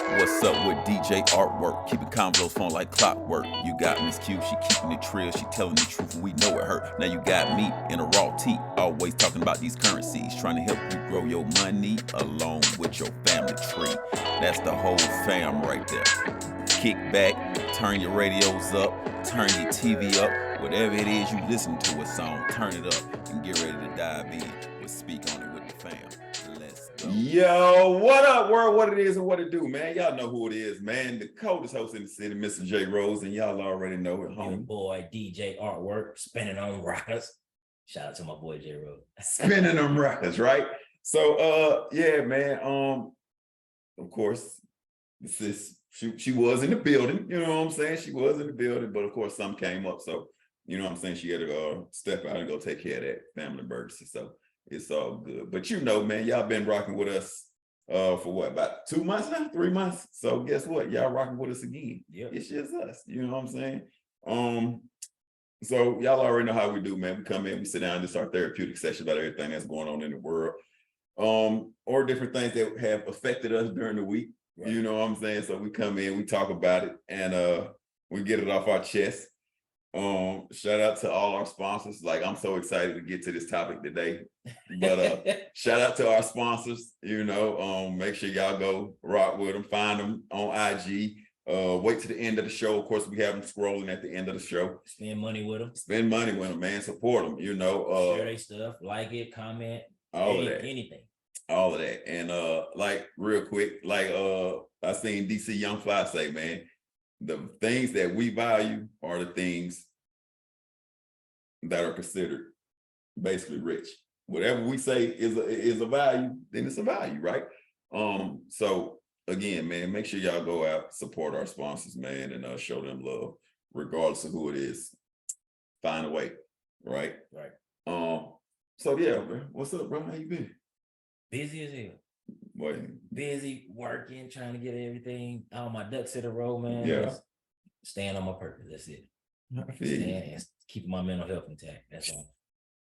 What's up with DJ Artwork? Keeping convos flowing like clockwork. You got Miss Q, she keeping it trill, she telling the truth, and we know it hurt. Now you got me in a raw tee, always talking about these currencies, trying to help you grow your money along with your family tree. That's the whole fam right there. Kick back, turn your radios up, turn your TV up, whatever it is you listen to a song, turn it up and get ready to dive in. We'll speak on it with the fam. Let's go. Yo, what up, world? What it is and what it do, man? Y'all know who it is, man. The coldest host in the city, Mr. J Rose, and y'all already know it, Your homie. boy DJ Artwork, spinning on rockers. Shout out to my boy J Rose. Spinning them records, right? So, yeah, man. Of course, she was in the building. You know what I'm saying? She was in the building, but of course, something came up. So, you know what I'm saying? She had to step out and go take care of that family emergency. So it's all good. But you know, man, y'all been rocking with us for what, about 2 months now, 3 months. So guess what? Y'all rocking with us again. Yep. It's just us. You know what I'm saying? So y'all already know how we do, man. We come in, we sit down, just our therapeutic session about everything that's going on in the world. Or different things that have affected us during the week. Right. You know what I'm saying? So we come in, we talk about it, and we get it off our chest. Shout out to all our sponsors. Like, I'm so excited to get to this topic today. But shout out to our sponsors, you know. Make sure y'all go rock with them, find them on IG. Wait to the end of the show. Of course, we have them scrolling at the end of the show. Spend money with them. Spend money with them, man. Support them, you know. Share their stuff, like it, comment, all of that. Anything. All of that. And like real quick, like I seen DC Young Fly say, man, the things that we value are the things that are considered basically rich. Whatever we say is a value, then it's a value, right? So again, man, make sure y'all go out, support our sponsors, man, and show them love, regardless of who it is. Find a way, right? Right. So yeah, man, what's up, bro? How you been? Busy as hell. Boy. Busy working, trying to get everything, all my ducks in a row, man. Yeah. Just staying on my purpose. That's it. And keeping my mental health intact. That's all.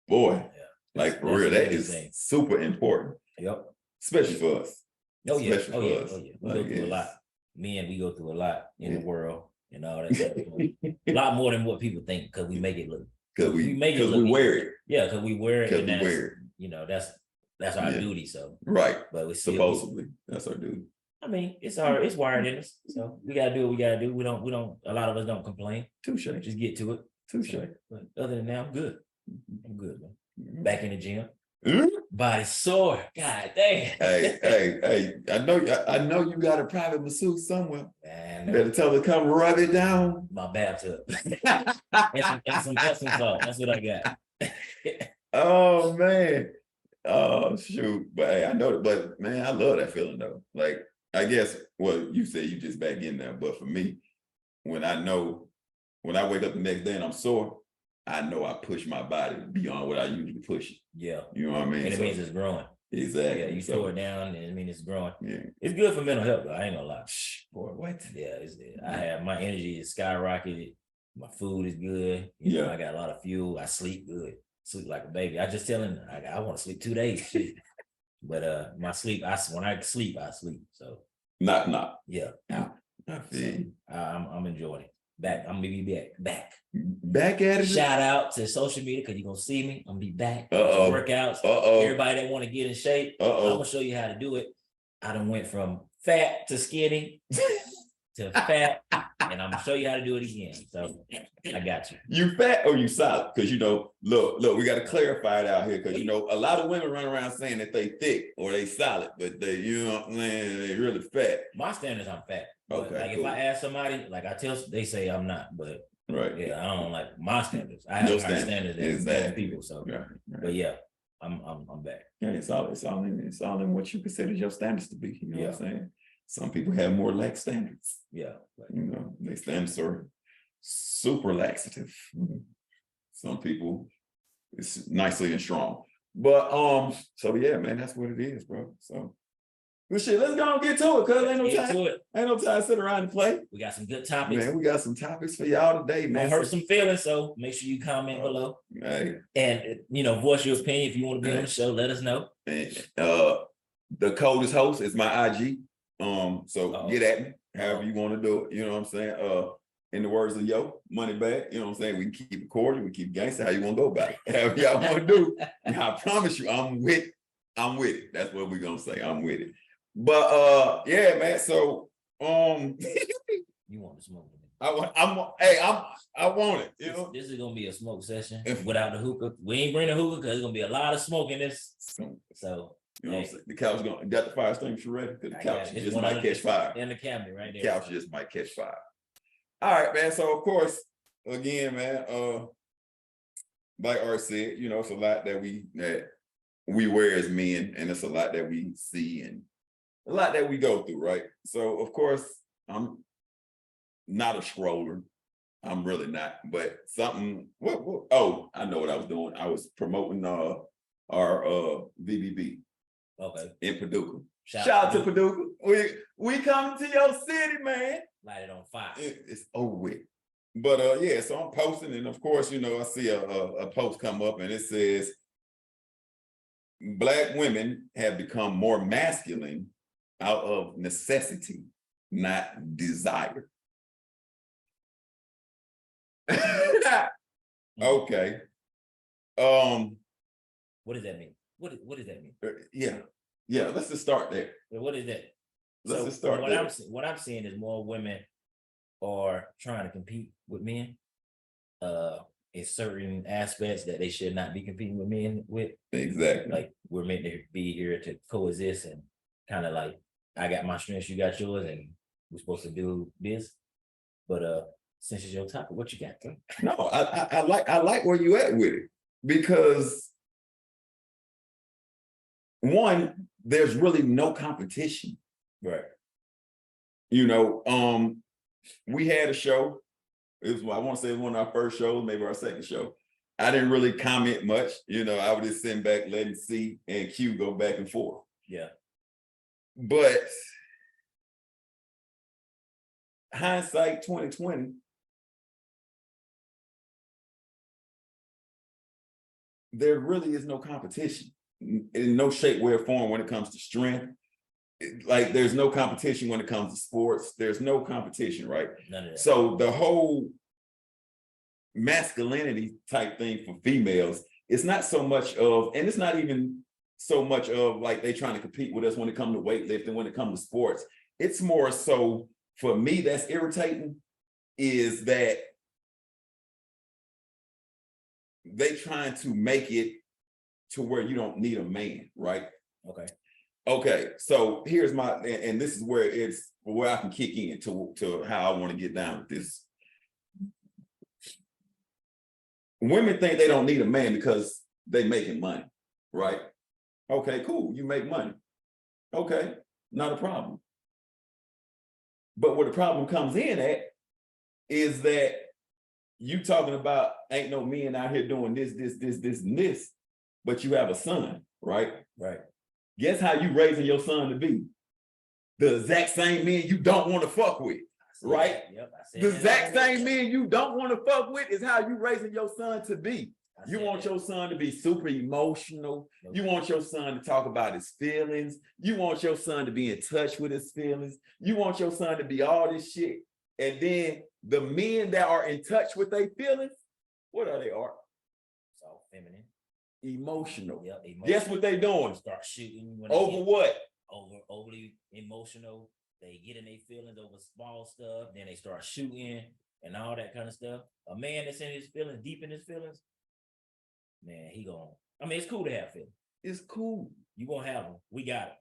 Boy, yeah. Like for real, that is super important. Yep. Especially for us. Oh yeah. Especially Oh yeah. for us. Oh yeah. We go through a lot. We go through a lot in the world and all that stuff. A lot more than what people think, because we make it look. Because we wear it. Yeah, because we wear it. Because we wear it. You know, that's our duty. So right. But we supposedly that's our duty. I mean, it's wired in us. So we gotta do what we gotta do. We don't a lot of us don't complain. Touche. Just get to it. Touche. But other than that, I'm good. I'm good, man. Back in the gym. Mm-hmm. Body sore. God damn. Hey. I know you got a private masseuse somewhere. Man, better tell her to come rub it down. My bathtub. and some Epsom salt. That's what I got. Oh man. Oh shoot. But hey, I know that, but man, I love that feeling though. Like, I guess, well, you said you just back in there, but for me, when I wake up the next day and I'm sore, I know I push my body beyond what I usually push it. Yeah. You know what I mean? And it means it's growing. Exactly. Yeah, you store it down and it means it's growing. Yeah. It's good for mental health though. I ain't gonna lie. Boy, what? Yeah, I have my energy is skyrocketed. My food is good. You know, I got a lot of fuel. I sleep good. Sleep like a baby. I just tell him I want to sleep 2 days. But my sleep, when I sleep, I sleep. So not. Yeah. I'm enjoying it. I'm gonna be back. Back at it. Shout out to social media, because you're gonna see me. I'm gonna be back. Workouts. Everybody that want to get in shape. I'm gonna show you how to do it. I done went from fat to skinny to fat, and I'm gonna show you how to do it again. So I got you. You fat or you solid? Because look, we got to clarify it out here, because a lot of women run around saying that they thick or they solid, but they, you know what I'm saying, they really fat. My standards, I'm fat. But okay. If I ask somebody, they say I'm not, but right. Yeah, I don't like my standards. I have higher standards than most people. So right. But yeah, I'm back. Yeah, it's all in what you consider your standards to be. You know what I'm saying? Some people have more lax standards. Yeah. Their standards are super laxative. Some people, it's nicely and strong. But so yeah, man, that's what it is, bro. So good shit. Let's go and get to it, cuz ain't no time to sit around and play. We got some good topics. Man, we got some topics for y'all today, man. Hurt some feelings, so make sure you comment below. Hey. And voice your opinion. If you want to be on the show, let us know. And the coldest host is my IG. So get at me, however you want to do it. You know what I'm saying? In the words of Yo, money back, you know what I'm saying? We can keep it cordial, we keep gangster. How you want to go about it? However y'all want to do. I promise you, I'm with it. That's what we're gonna say. I'm with it. But yeah, man. So you want to smoke? I want it. You know, this is gonna be a smoke session without the hookah. We ain't bring the hookah because there's gonna be a lot of smoke in this. So you know what I'm saying? The couch got the fire extinguisher ready because the couch just might catch fire. In the cabinet right there. The couch just might catch fire. All right, man. So of course, again, man, like Art said, you know, it's a lot that we wear as men, and it's a lot that we see and a lot that we go through, right? So of course, I'm not a scroller. I'm really not, but something. Oh, I know what I was doing. I was promoting our VBB. Okay. In Paducah. Shout out to Paducah. We coming to your city, man. Light it on fire. It's over with. But yeah, so I'm posting, and of course, you know, I see a post come up, and it says, Black women have become more masculine out of necessity, not desire. Okay. What does that mean? What does that mean? Yeah. Let's just start there. What is that? Let's just start what there. What I'm seeing is more women are trying to compete with men. In certain aspects that they should not be competing with men with. Exactly. Like we're meant to be here to coexist and kind of like I got my strengths, you got yours, and we're supposed to do this. But since it's your topic, what you got? No, I like where you at with it, because one, there's really no competition. Right. You know, we had a show. It was, I want to say it was one of our first shows, maybe our second show. I didn't really comment much. You know, I would just sit back, letting C and Q go back and forth. Yeah. But hindsight 2020, there really is no competition in no shape, way, or form when it comes to strength. Like there's no competition when it comes to sports. There's no competition, right? None of that. So the whole masculinity type thing for females, it's not so much of, and it's not even so much of like they trying to compete with us when it comes to weightlifting, when it comes to sports. It's more so for me that's irritating is that they trying to make it to where you don't need a man, right? Okay, so here's my, and this is where I can kick in to how I want to get down with this. Women think they don't need a man because they making money, right? Okay, cool, you make money. Okay, not a problem. But where the problem comes in at is that you talking about ain't no men out here doing this, and this, but you have a son, right? Right. Guess how you raising your son to be? The exact same men you don't want to fuck with, right? Yep, the exact same men you don't want to fuck with is how you raising your son to be. You want your son to be super emotional. You want your son to talk about his feelings. You want your son to be in touch with his feelings. You want your son to be all this shit. And then the men that are in touch with their feelings, what are they? Are it's all feminine. Emotional. Yep, emotional. Guess what they doing? Start shooting over what? Overly emotional. They get in their feelings over small stuff. Then they start shooting and all that kind of stuff. A man that's in his feelings, deep in his feelings, man, he gonna. I mean, it's cool to have feelings. It's cool. You gonna have them. We got it.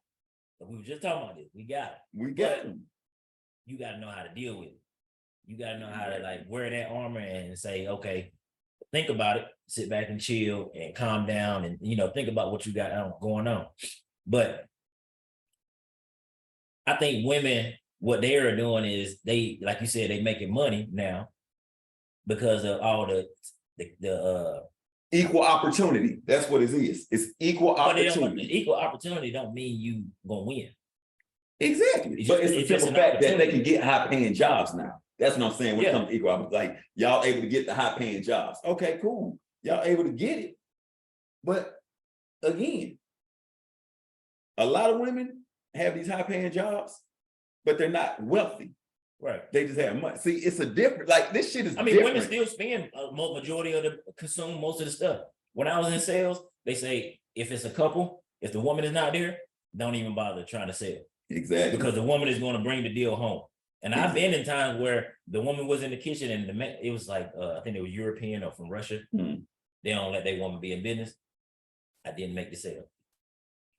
But we were just talking about this. We got it. We got them. You gotta know how to deal with it. You gotta know how to like wear that armor and say, okay, think about it, sit back and chill and calm down and, you know, think about what you got going on. But I think women, what they are doing is they, like you said, they making money now because of all the equal opportunity. That's what it is. It's equal opportunity. Equal opportunity don't mean you gonna win. Exactly. But it's the simple fact that they can get high paying jobs now. That's what I'm saying when it comes to equal opportunity. Like y'all able to get the high paying jobs. Okay, cool. Y'all able to get it. But again, a lot of women have these high paying jobs but they're not wealthy. Right. They just have money. See, it's a different, like this shit is I mean, different. women still spend a majority of the consume most of the stuff. When I was in sales, they say if it's a couple, if the woman is not there, don't even bother trying to sell. Exactly. Because the woman is going to bring the deal home. And I've been in times where the woman was in the kitchen and the man, it was like, I think it was European or from Russia. Hmm. They don't let their woman be in business. I didn't make the sale.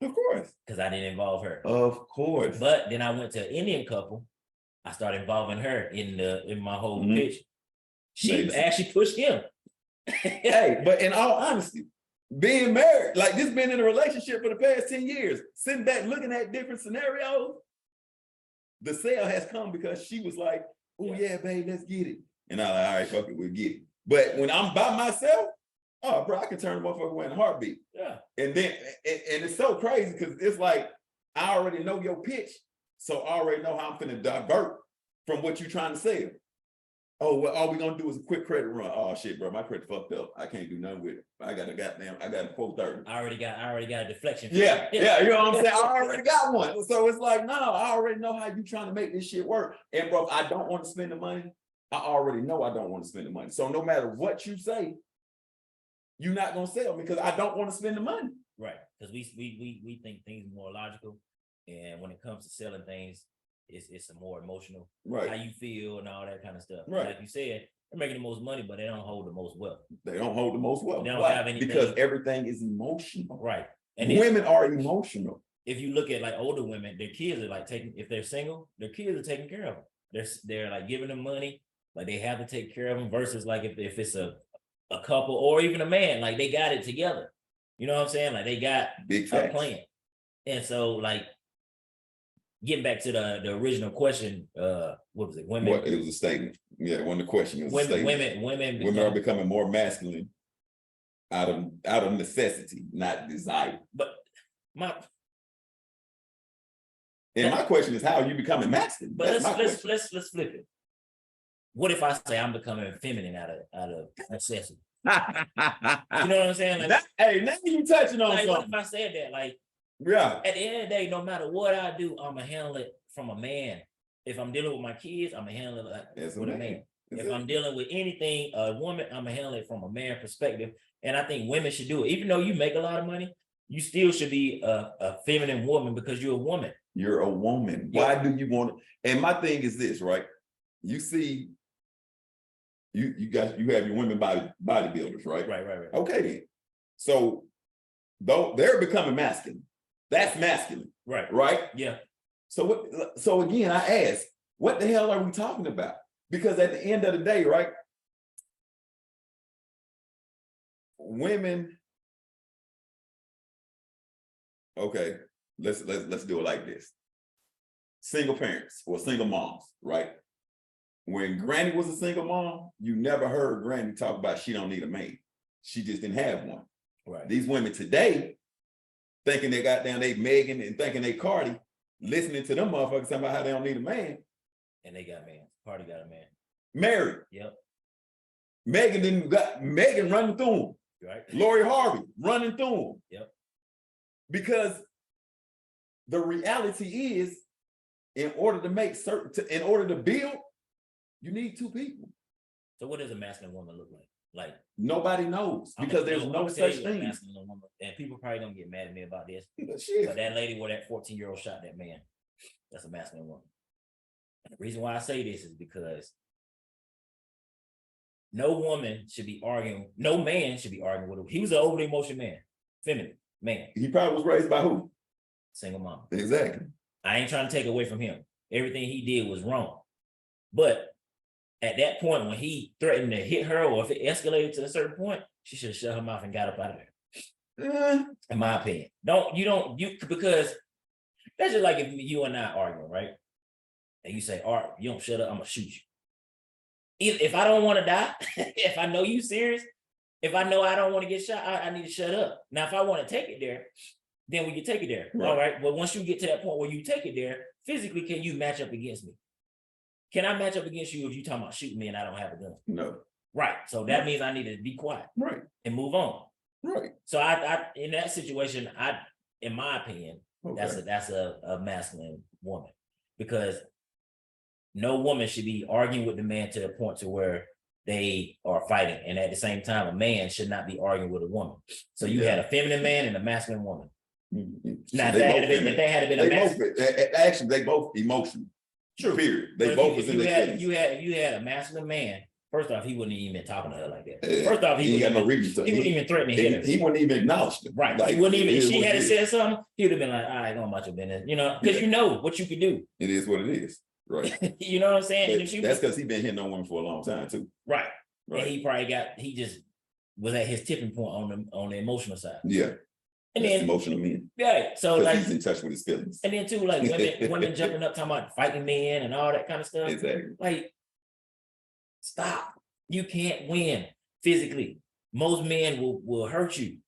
Of course. Because I didn't involve her. Of course. But then I went to an Indian couple. I started involving her in my whole pitch. She actually pushed him. Hey, but in all honesty, being married, like this, been in a relationship for the past 10 years, sitting back looking at different scenarios, the sale has come because she was like, oh yeah, babe, let's get it. And I'm like, all right, fuck it, we'll get it. But when I'm by myself, oh bro, I can turn the motherfucker away in a heartbeat. Yeah. And then, and it's so crazy because it's like, I already know your pitch, so I already know how I'm finna divert from what you're trying to sell. Oh, well, all we gonna do is a quick credit run. Oh shit, bro, my credit fucked up. I can't do nothing with it. I got a 430. I already got a deflection. Yeah, you know what I'm saying? I already got one. So it's like, no, I already know how you trying to make this shit work. And bro, I don't want to spend the money. I already know I don't want to spend the money. So no matter what you say, you're not gonna sell me because I don't want to spend the money. Right. Because we think things are more logical. And when it comes to selling things, it's a more emotional, right? How you feel and all that kind of stuff. Right. Like you said, they're making the most money, but they don't hold the most wealth. They don't hold the most wealth. They don't have anything. Because everything is emotional. Right. And women are emotional. If you look at like older women, their kids are like taking, if they're single, their kids are taking care of them. They're like giving them money, like they have to take care of them versus like if it's a couple or even a man, like they got it together. You know what I'm saying? Like they got big a plan. And so like, getting back to the original question, what was it? Women. It was a statement. Yeah, when the question was a statement. Women are becoming more masculine out of necessity, not desire. But my question is, how are you becoming masculine? But let's flip it. What if I say I'm becoming feminine out of necessity? You know what I'm saying? Like, hey, now you touching on like, something. what if I said that? Like, yeah. At the end of the day, no matter what I do, I'm gonna handle it from a man. If I'm dealing with my kids, I'm gonna handle it with a man. If I'm dealing with anything, a woman, I'm gonna handle it from a man perspective. And I think women should do it. Even though you make a lot of money, you still should be a feminine woman because you're a woman. You're a woman. Yeah. Why do you want to? And my thing is this, right? You see, you have your women bodybuilders, right? Right. Okay, then. So though they're becoming masculine. That's masculine. Right? Yeah. So again, I ask, what the hell are we talking about? Because at the end of the day, right? Women. Okay, let's do it like this. Single parents or single moms, right? When Granny was a single mom, you never heard Granny talk about she don't need a man. She just didn't have one. Right. These women today, thinking they got down, they Megan and thinking they Cardi, listening to them motherfuckers talking about how they don't need a man. And they got man. Cardi got a man. Married. Yep. Megan running through him. Right. Lori Harvey running through him. Yep. Because the reality is, in order to build, you need two people. So what does a masculine woman look like? Like nobody knows because there's no such thing. And people probably don't get mad at me about this. Shit. But that lady where that 14-year-old shot that man, that's a masculine woman. And the reason why I say this is because no man should be arguing with him. He was an overly emotional man, feminine man. He probably was raised by who? Single mom. Exactly. I ain't trying to take away from him. Everything he did was wrong. But at that point, when he threatened to hit her, or if it escalated to a certain point, she should have shut her mouth and got up out of there. In my opinion. Because that's just like if you and I arguing, right? And you say, Art, you don't shut up, I'm gonna shoot you. If I don't want to die, if I know you serious, if I know I don't want to get shot, I need to shut up. Now, if I want to take it there, then we can take it there. Right. All right. But once you get to that point where you take it there, physically, can you match up against me? Can I match up against you if you talking about shooting me and I don't have a gun? No. Right. So that means I need to be quiet. Right. And move on. Right. So I in that situation, in my opinion, okay. that's a masculine woman. Because no woman should be arguing with the man to the point to where they are fighting. And at the same time, a man should not be arguing with a woman. So you had a feminine man and a masculine woman. Now, if they had been a masculine, actually, they both emotional. True. Period. They both was in their feelings. If you had a masculine man, first off, he wouldn't even been talking to her like that. First off, he got no reason to. He wouldn't even threaten her. He wouldn't even acknowledge it. Right. Like, he wouldn't even, if she had said something, he would have been like, all right, go about your business. You know, because you know what you could do. It is what it is. Right. You know what I'm saying? That's because he's been hitting on women for a long time too. Right. And he just was at his tipping point on the emotional side. Yeah. And then emotional men. Yeah. So like he's in touch with his feelings. And then too, like women jumping up talking about fighting men and all that kind of stuff. Exactly. Like, stop. You can't win physically. Most men will hurt you.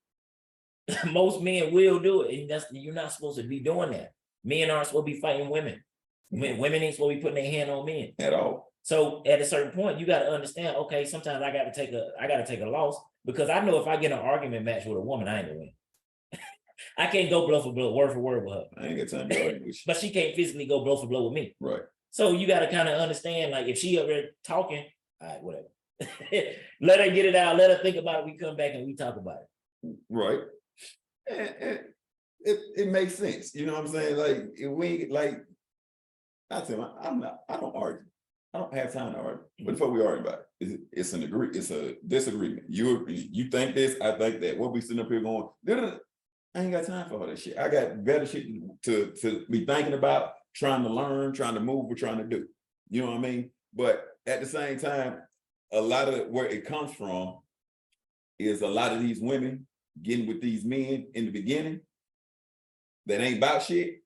Most men will do it. And you're not supposed to be doing that. Men aren't supposed to be fighting women. Women ain't supposed to be putting their hand on men at all. So at a certain point, you got to understand, okay, sometimes I got to take a loss, because I know if I get an argument match with a woman, I ain't gonna win. I can't go blow for blow, word for word with her. I ain't got time to argue with you. But she can't physically go blow for blow with me. Right. So you got to kind of understand, like, if she up there talking, all right, whatever. Let her get it out. Let her think about it. We come back and we talk about it. Right. And it makes sense. You know what I'm saying? Like, if we like, I tell you, I don't argue. I don't have time to argue. But before we argue about it, it's a disagreement. You think this, I think that. What we sitting up here going, I ain't got time for all that shit. I got better shit to be thinking about, trying to learn, trying to move, we're trying to do. You know what I mean? But at the same time, a lot of where it comes from is a lot of these women getting with these men in the beginning that ain't about shit.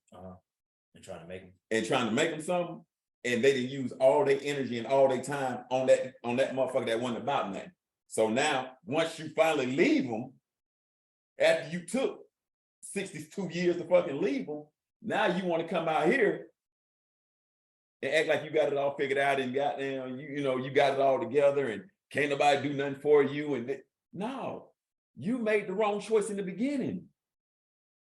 And trying to make them something. And they didn't use all their energy and all their time on that motherfucker that wasn't about nothing. So now, once you finally leave them, after you took 62 years to fucking leave them, now you want to come out here and act like you got it all figured out and you got it all together and can't nobody do nothing for you. No, you made the wrong choice in the beginning.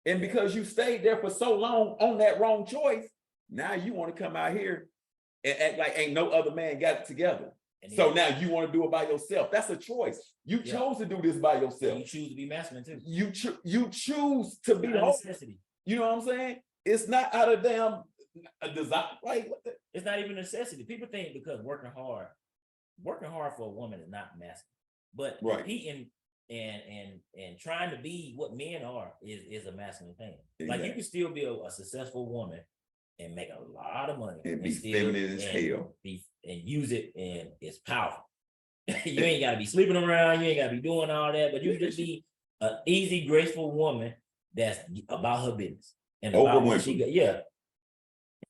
And because you stayed there for so long on that wrong choice, now you want to come out here and act like ain't no other man got it together. So now you want to do it by yourself. That's a choice. You chose to do this by yourself. You choose to be masculine too. You choose to be necessity. You know what I'm saying? It's not out of damn a design. Like, it's not even a necessity. People think because working hard for a woman is not masculine. But competing and trying to be what men are is a masculine thing. Exactly. Like, you can still be a successful woman and make a lot of money and be feminine as hell and use it, and it's powerful. You ain't got to be sleeping around, you ain't got to be doing all that, but you just be an easy, graceful woman that's about her business and about what she got.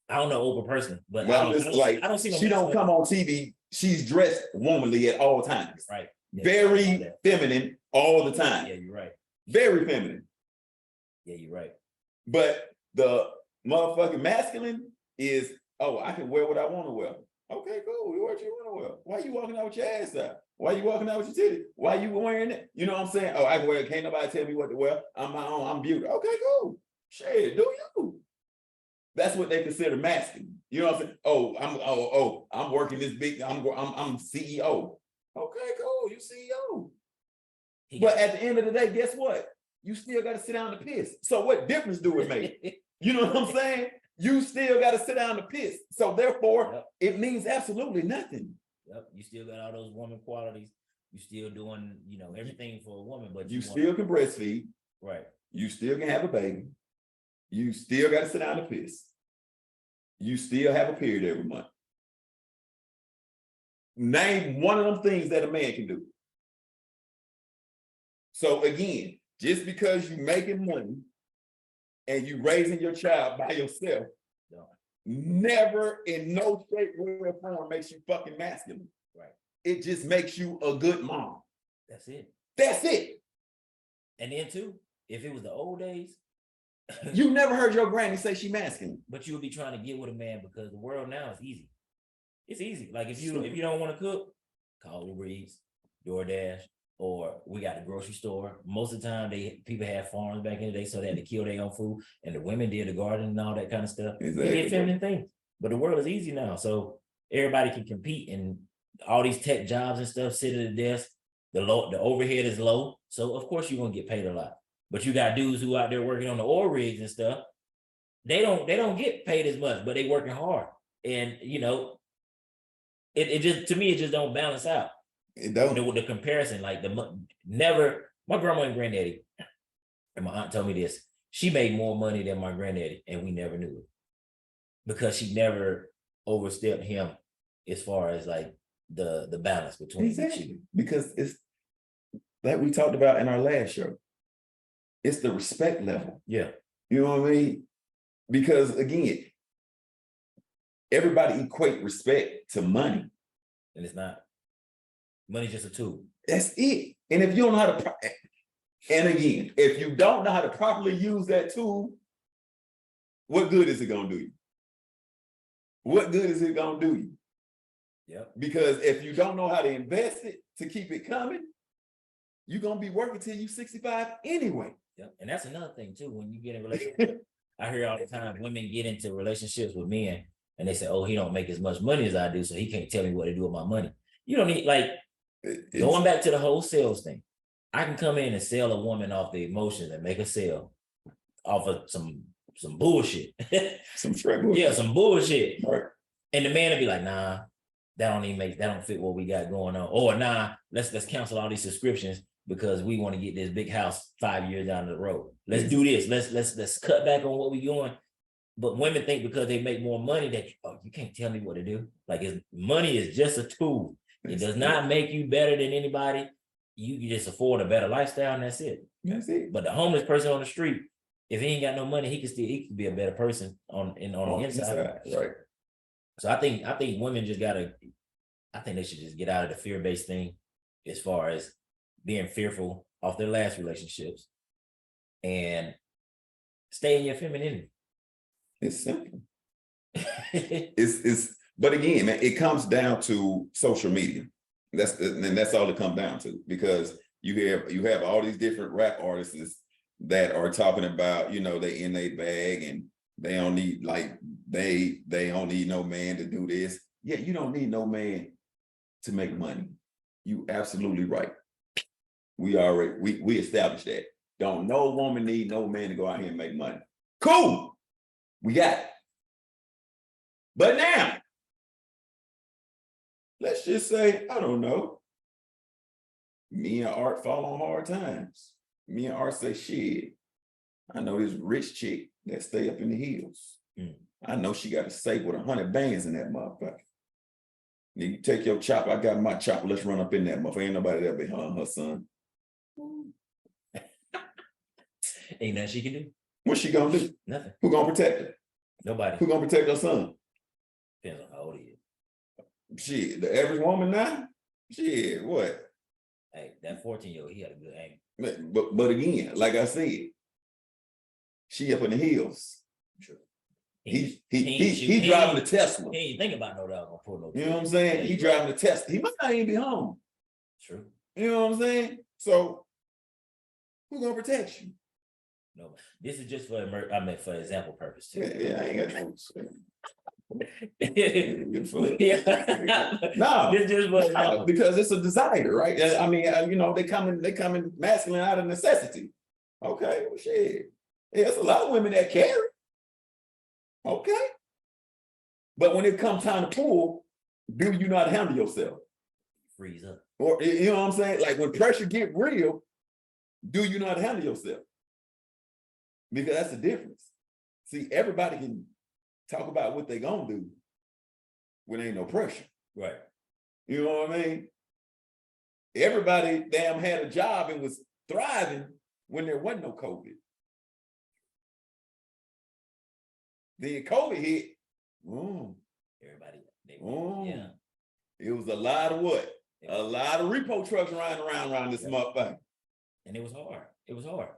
I don't know Oprah personally, but I don't see no. She don't come on TV. She's dressed womanly at all times. Right. Yeah, very feminine all the time. Yeah, you're right. Very feminine. Yeah, you're right. But the motherfucking masculine is, I can wear what I want to wear. Okay, cool. You wear what you want to wear. Why you walking out with your ass out? Why you walking out with your titty? Why you wearing it? You know what I'm saying? I can wear it. Can't nobody tell me what to wear. I'm my own. I'm beautiful. Okay, cool. Shit, do you? That's what they consider masculine. You know what I'm saying? I'm working this big. I'm CEO. Okay, cool. You CEO. But at the end of the day, guess what? You still got to sit down to piss. So what difference do it make? You know what I'm saying? You still got to sit down to piss. So therefore, it means absolutely nothing. Yep. You still got all those woman qualities. You still doing, everything for a woman, but you still can breastfeed. Right. You still can have a baby. You still got to sit down to piss. You still have a period every month. Name one of them things that a man can do. So again, just because you making money and you raising your child by yourself, never in no shape, way, or form makes you fucking masculine. Right. It just makes you a good mom. That's it. That's it. And then too, if it was the old days, you never heard your granny say she masculine. But you would be trying to get with a man because the world now is easy. It's easy. Like if you don't want to cook, call Uber Eats, DoorDash, or we got the grocery store. Most of the time, people had farms back in the day, so they had to kill their own food, and the women did the garden and all that kind of stuff. Exactly. They did feminine things, but the world is easy now. So everybody can compete in all these tech jobs and stuff, sit at a desk. The overhead is low. So of course you're gonna get paid a lot. But you got dudes who out there working on the oil rigs and stuff. They don't get paid as much, but they working hard. And you know, it just, to me, it just don't balance out. It don't. With the comparison, like my grandma and granddaddy, and my aunt told me this, she made more money than my granddaddy, and we never knew it. Because she never overstepped him as far as like the balance between exactly. the two. Because it's like we talked about in our last show. It's the respect level. Yeah. You know what I mean? Because again, everybody equate respect to money. And it's not. Money's just a tool. That's it. And if you don't know how to, and again, if you don't know how to properly use that tool, what good is it gonna do you? What good is it gonna do you? Yep. Because if you don't know how to invest it to keep it coming, you're gonna be working till you 65 anyway. Yep. And that's another thing too. When you get in a relationship, I hear all the time women get into relationships with men and they say, "Oh, he don't make as much money as I do, so he can't tell me what to do with my money." You don't need, like, going back to the whole sales thing. I can come in and sell a woman off the emotions and make a sale off of some bullshit. Some straight bullshit. Yeah, some bullshit. Right. And the man will be like, "Nah, that don't fit what we got going on." Or, "Nah, let's cancel all these subscriptions because we want to get this big house 5 years down the road. Let's do this. Let's cut back on what we doing." But women think because they make more money that, "Oh, you can't tell me what to do." Like, money is just a tool. It does not make you better than anybody. You can just afford a better lifestyle, and that's it. That's it. But the homeless person on the street, if he ain't got no money, he can be a better person on the inside. Right. So I think women just I think they should just get out of the fear-based thing as far as being fearful of their last relationships and stay in your femininity. It's simple. But again, man, it comes down to social media. That's all it comes down to, because you have all these different rap artists that are talking about, you know, they in their bag and they don't need, like, they don't need no man to do this. Yeah, you don't need no man to make money. You absolutely right. We established that. Don't no woman need no man to go out here and make money. Cool. We got it. But now, let's just say, I don't know, me and Art fall on hard times. Me and Art say, "Shit, I know this rich chick that stay up in the hills. I know she got a safe with 100 bands in that motherfucker. You take your chopper, I got my chopper, let's run up in that motherfucker. Ain't nobody there behind her, son." Ain't nothing she can do. What's she gonna do? Nothing. Who gonna protect her? Nobody. Who gonna protect her son? Depends on how old he is. Shit, the average woman now? Shit, what? Hey, that 14-year-old, he had a good aim. But again, like I said, she up in the hills. Sure. He driving the Tesla. He ain't thinking about no dog gonna pull no. You know what I'm saying? He driving the Tesla. He might not even be home. True. You know what I'm saying? So who gonna protect you? No, this is just for example purpose too. Yeah, I ain't got no. No, this just was because it's a desire, right? I mean, you know, they come in masculine out of necessity. Okay, well, shit. Yeah, there's a lot of women that carry. Okay, but when it comes time to pull, do you not handle yourself? Freeze up. Or you know what I'm saying? Like when pressure get real, do you not handle yourself? Because that's the difference. See, everybody can talk about what they gonna do when ain't no pressure. Right. You know what I mean? Everybody damn had a job and was thriving when there wasn't no COVID. Then COVID hit. Everybody. Yeah. It was a lot of what? A lot of repo trucks riding around this motherfucker. And it was hard. It was hard.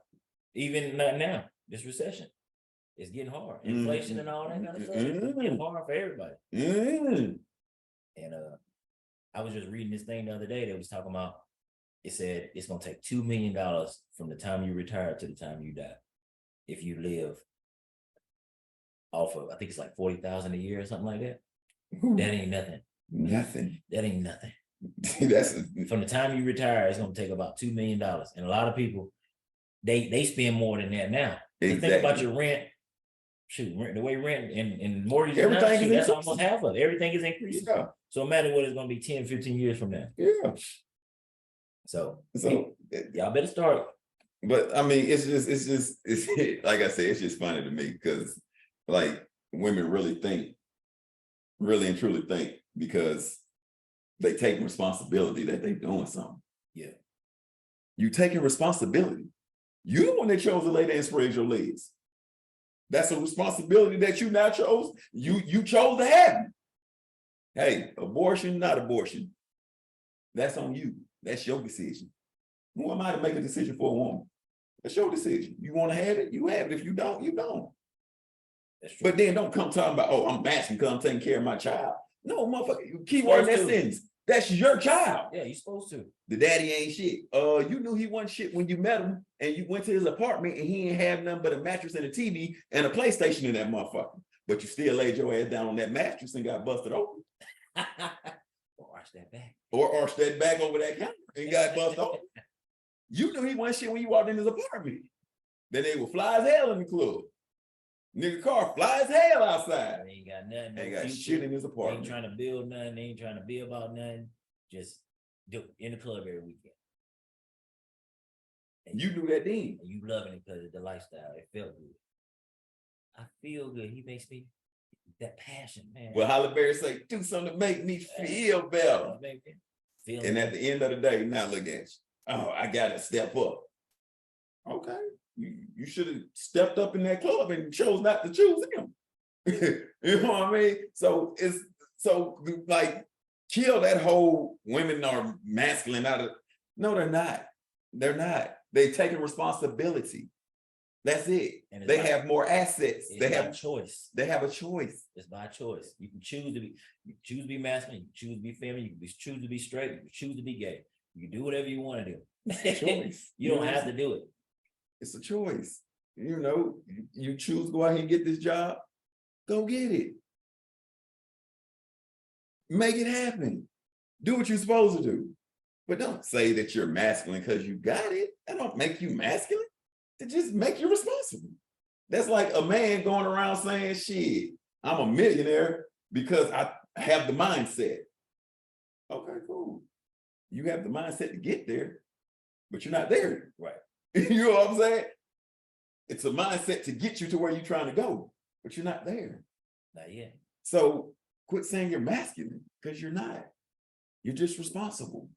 Even not now, this recession. It's getting hard. Inflation and all that kind of stuff. It's getting hard for everybody. And I was just reading this thing the other day that was talking about, it said it's gonna take $2 million from the time you retire to the time you die. If you live off of, I think it's like 40,000 a year or something like that. That ain't nothing. Nothing. That ain't nothing. That's from the time you retire, it's gonna take about $2 million. And a lot of people, they spend more than that now. Exactly. Think about your rent. Shoot, the way rent and mortgage everything now, is that's almost half of it. Everything is increasing. Yeah. So imagine what it's gonna be 10, 15 years from now. Yeah. So y'all better start. But I mean, it's like I said, it's just funny to me because like women really and truly think because they take responsibility that they're doing something. Yeah. You taking responsibility. You the one that chose to lay there and spread your legs. That's a responsibility that you now chose. You chose to have it. Hey, abortion, not abortion. That's on you. That's your decision. Who am I to make a decision for a woman? That's your decision. You want to have it, you have it. If you don't, you don't. But then don't come talking about, oh, I'm masking because I'm taking care of my child. No, motherfucker, you keep wording that sentence. That's your child. Yeah, you're supposed to. The daddy ain't shit. You knew he wasn't shit when you met him and you went to his apartment and he ain't have nothing but a mattress and a TV and a PlayStation in that motherfucker. But you still laid your ass down on that mattress and got busted open. Or arch that back. Or arch that back over that counter and got busted open. You knew he wasn't shit when you walked in his apartment. Then they were fly as hell in the club. Nigga car fly as hell outside. They ain't got nothing. They got shit in his apartment. They ain't trying to build nothing. They ain't trying to be about nothing. Just do it in the club every weekend. And you knew that then. And you loving it because of the lifestyle. It felt good. I feel good. He makes me that passion, man. Well, Halle Berry say, do something to make me feel better. And at the end of the day, now look at you. Oh, I gotta step up. Okay. You should have stepped up in that club and chose not to choose him. You know what I mean? So it's like kill that whole women are masculine out of. No, they're not. They're not. They taking responsibility. That's it. And they have more assets. They have a choice. They have a choice. It's by choice. You can choose to be masculine. You can choose to be feminine. You can choose to be straight. You can choose to be gay. You can do whatever you want to do. It's a choice. You don't have to do it. It's a choice. You know, you choose to go out here and get this job, go get it. Make it happen. Do what you're supposed to do. But don't say that you're masculine because you got it. That don't make you masculine. It just make you responsible. That's like a man going around saying, shit, I'm a millionaire because I have the mindset. Okay, cool. You have the mindset to get there, but you're not there. Right. You know what I'm saying? It's a mindset to get you to where you're trying to go, but you're not there. Not yet. So quit saying you're masculine because you're not. You're just responsible.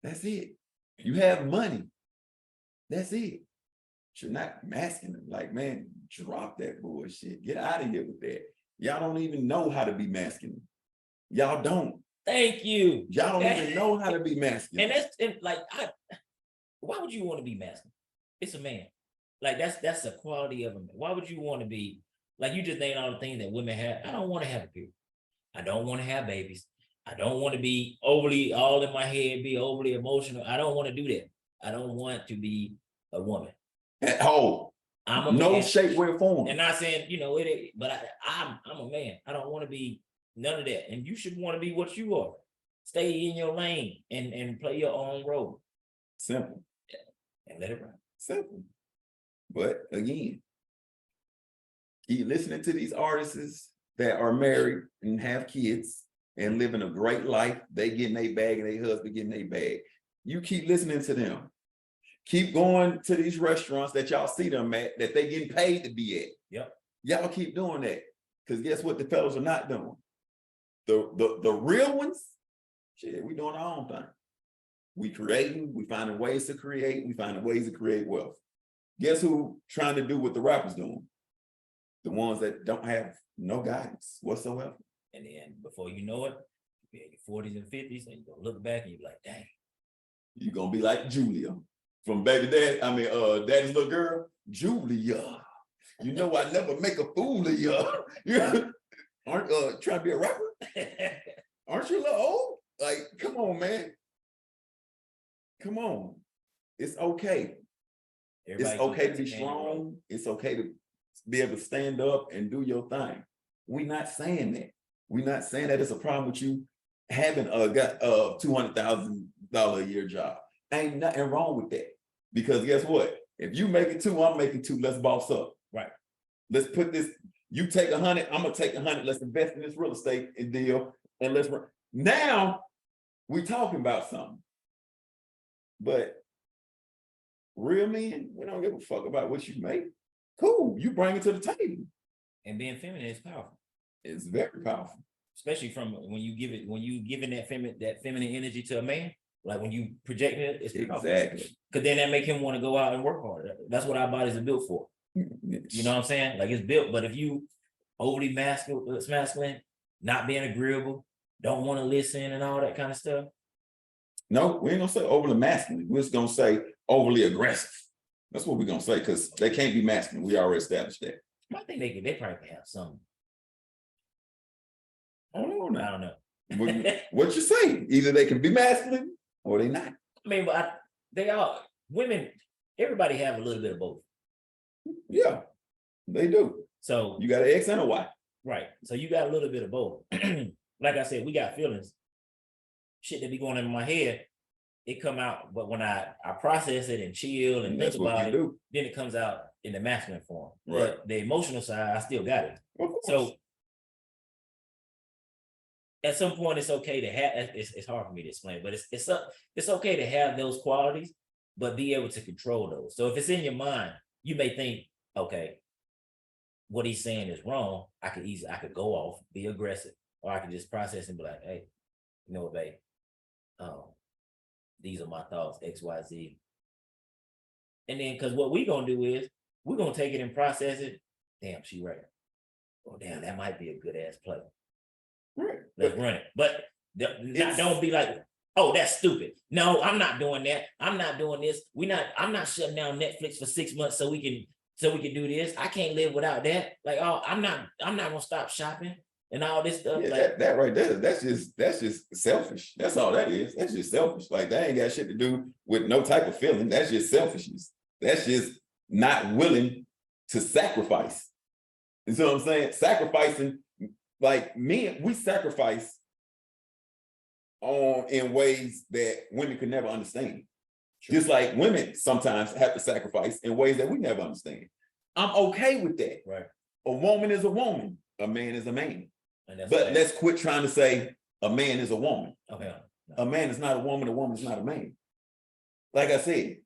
That's it. You have money. That's it. But you're not masculine. Like, man, drop that bullshit. Get out of here with that. Y'all don't even know how to be masculine. Y'all don't. Thank you. Y'all don't even know how to be masculine. And why would you want to be masculine? It's a man. Like that's the quality of a man. Why would you want to be like you just named all the things that women have? I don't want to have a kid. I don't want to have babies. I don't want to be overly all in my head, be overly emotional. I don't want to do that. I don't want to be a woman. At all. I'm a no man. shape, way, or form. And not saying, but I'm a man. I don't want to be none of that. And you should want to be what you are. Stay in your lane and play your own role. Simple. And let it run. Simple. But again, keep listening to these artists that are married and have kids and living a great life. They getting their bag and their husband getting their bag. You keep listening to them. Keep going to these restaurants that y'all see them at, that they getting paid to be at. Yep. Y'all keep doing that. Because guess what the fellas are not doing? The real ones, shit, we doing our own thing. We creating, we finding ways to create, we finding ways to create wealth. Guess who trying to do what the rappers doing? The ones that don't have no guidance whatsoever. And then before you know it, you'll be in your 40s and 50s, and you're gonna look back and you're like, dang. You're gonna be like Julia from Daddy's Little Girl. Julia. You know I never make a fool of you. Aren't trying to be a rapper? Aren't you a little old? Like, come on, man. Come on. It's okay. It's okay to be strong. It's okay to be able to stand up and do your thing. We're not saying that. We're not saying that it's a problem with you having a $200,000 a year job. Ain't nothing wrong with that. Because guess what? If you make it 2, I'm making 2. Let's boss up. Right. Let's put this. You take 100. I'm gonna take 100. Let's invest in this real estate deal, and let's run. Now we talking about something. But real men, we don't give a fuck about what you make. Cool, you bring it to the table. And being feminine is powerful. It's very powerful, especially from when you giving that feminine energy to a man. Like when you project it, it's powerful. Exactly. Because then that make him want to go out and work harder. That's what our bodies are built for. You know what I'm saying? Like it's built. But if you overly masculine, not being agreeable, don't want to listen and all that kind of stuff. No, we ain't gonna say overly masculine. We're just gonna say overly aggressive. That's what we're gonna say, because they can't be masculine. We already established that. I think they probably have some. I don't know. I don't know. What you say? Either they can be masculine or they not. I mean, but they are women. Everybody have a little bit of both. Yeah, they do. So you got an X and a Y. Right. So you got a little bit of both. Like I said, we got feelings. Shit that be going in my head, it come out. But when I process it and chill and think about it, then it comes out in the masculine form. Right. But the emotional side, I still got it. So at some point, it's okay to have. It's hard for me to explain, but it's okay to have those qualities, but be able to control those. So if it's in your mind, you may think, okay, what he's saying is wrong. I could go off, be aggressive, or I could just process and be like, hey, you know what, babe? These are my thoughts, X, Y, Z. And then, because what we're gonna do is we're gonna take it and process it. Damn, she right. Oh, damn, that might be a good ass play. Right. Let's run it. But don't be like, oh, that's stupid. No, I'm not doing that. I'm not doing this. I'm not shutting down Netflix for 6 months so we can do this. I can't live without that. Like, oh, I'm not gonna stop shopping and all this stuff. Yeah, like that right there, that's just selfish. That's all that is. That's just selfish. Like that ain't got shit to do with no type of feeling. That's just selfishness. That's just not willing to sacrifice. You see what I'm saying? Sacrificing, like men, we sacrifice in ways that women could never understand. True. Just like women sometimes have to sacrifice in ways that we never understand. I'm okay with that. Right. A woman is a woman. A man is a man. But let's quit trying to say a man is a woman. Okay. A man is not a woman is not a man. Like I said,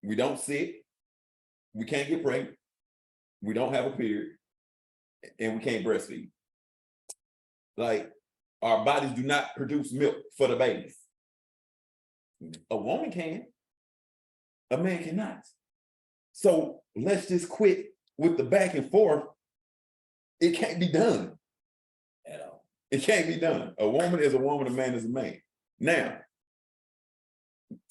we don't sick, we can't get pregnant, we don't have a period, and we can't breastfeed. Like, our bodies do not produce milk for the babies. A woman can, a man cannot. So let's just quit with the back and forth. It can't be done. At all. It can't be done. A woman is a woman, a man is a man. Now,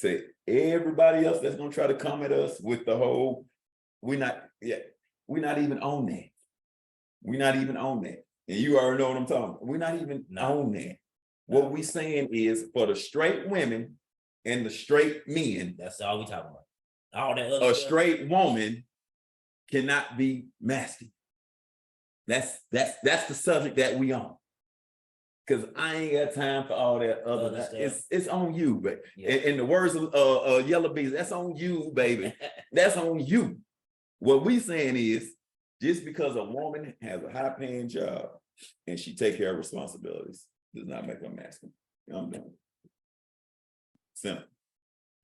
to everybody else that's gonna try to come at us with the whole, we're not even on that. We're not even on that. And you already know what I'm talking about. We're not even on that. What we saying is for the straight women and the straight men. That's all we talking about. All that other stuff. Straight woman cannot be masculine. That's the subject that we on. Cause I ain't got time for all that other stuff. It's on you, but in the words of Yellow Bees, that's on you, baby. That's on you. What we saying is, just because a woman has a high-paying job and she take care of responsibilities does not make her masculine. I'm done. Simple.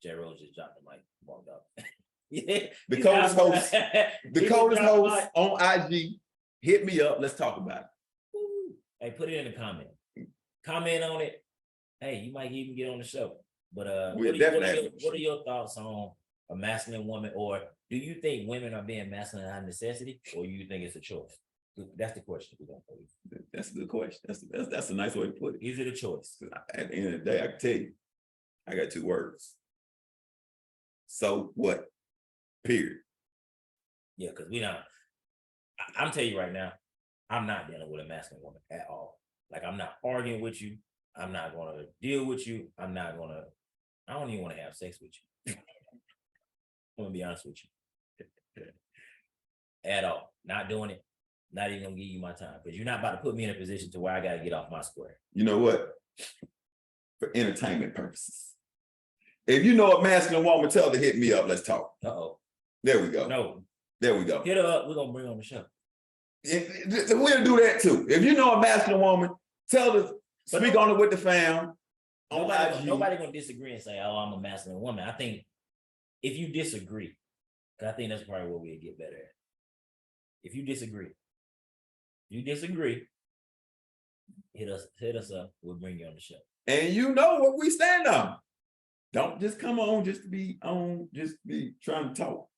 J. Rose just dropped the mic, walked up. Yeah, the coldest host on IG. Hit me up. Let's talk about it. Hey, put it in the comment. Comment on it. Hey, you might even get on the show. But what are your thoughts on a masculine woman? Or do you think women are being masculine out of necessity, or you think it's a choice? That's the question we're gonna pose. That's a good question. That's a nice way to put it. Is it a choice? At the end of the day, I can tell you, I got 2 words. So what? Period. Yeah, because I'm telling you right now, I'm not dealing with a masculine woman at all. Like, I'm not arguing with you. I'm not going to deal with you. I don't even want to have sex with you. I'm going to be honest with you. At all. Not doing it. Not even gonna give you my time, because you're not about to put me in a position to where I gotta get off my square. You know what? For entertainment purposes. If you know a masculine woman, tell her to hit me up. Let's talk. Uh-oh. There we go. No. There we go. Hit her up. We're gonna bring her on the show. We'll do that too. If you know a masculine woman, tell her, speak on it with the fam. Nobody gonna disagree and say, "Oh, I'm a masculine woman." I think if you disagree, I think that's probably where we'll get better at. If you disagree, hit us up. We'll bring you on the show. And you know what we stand on. Don't just come on just to be trying to talk.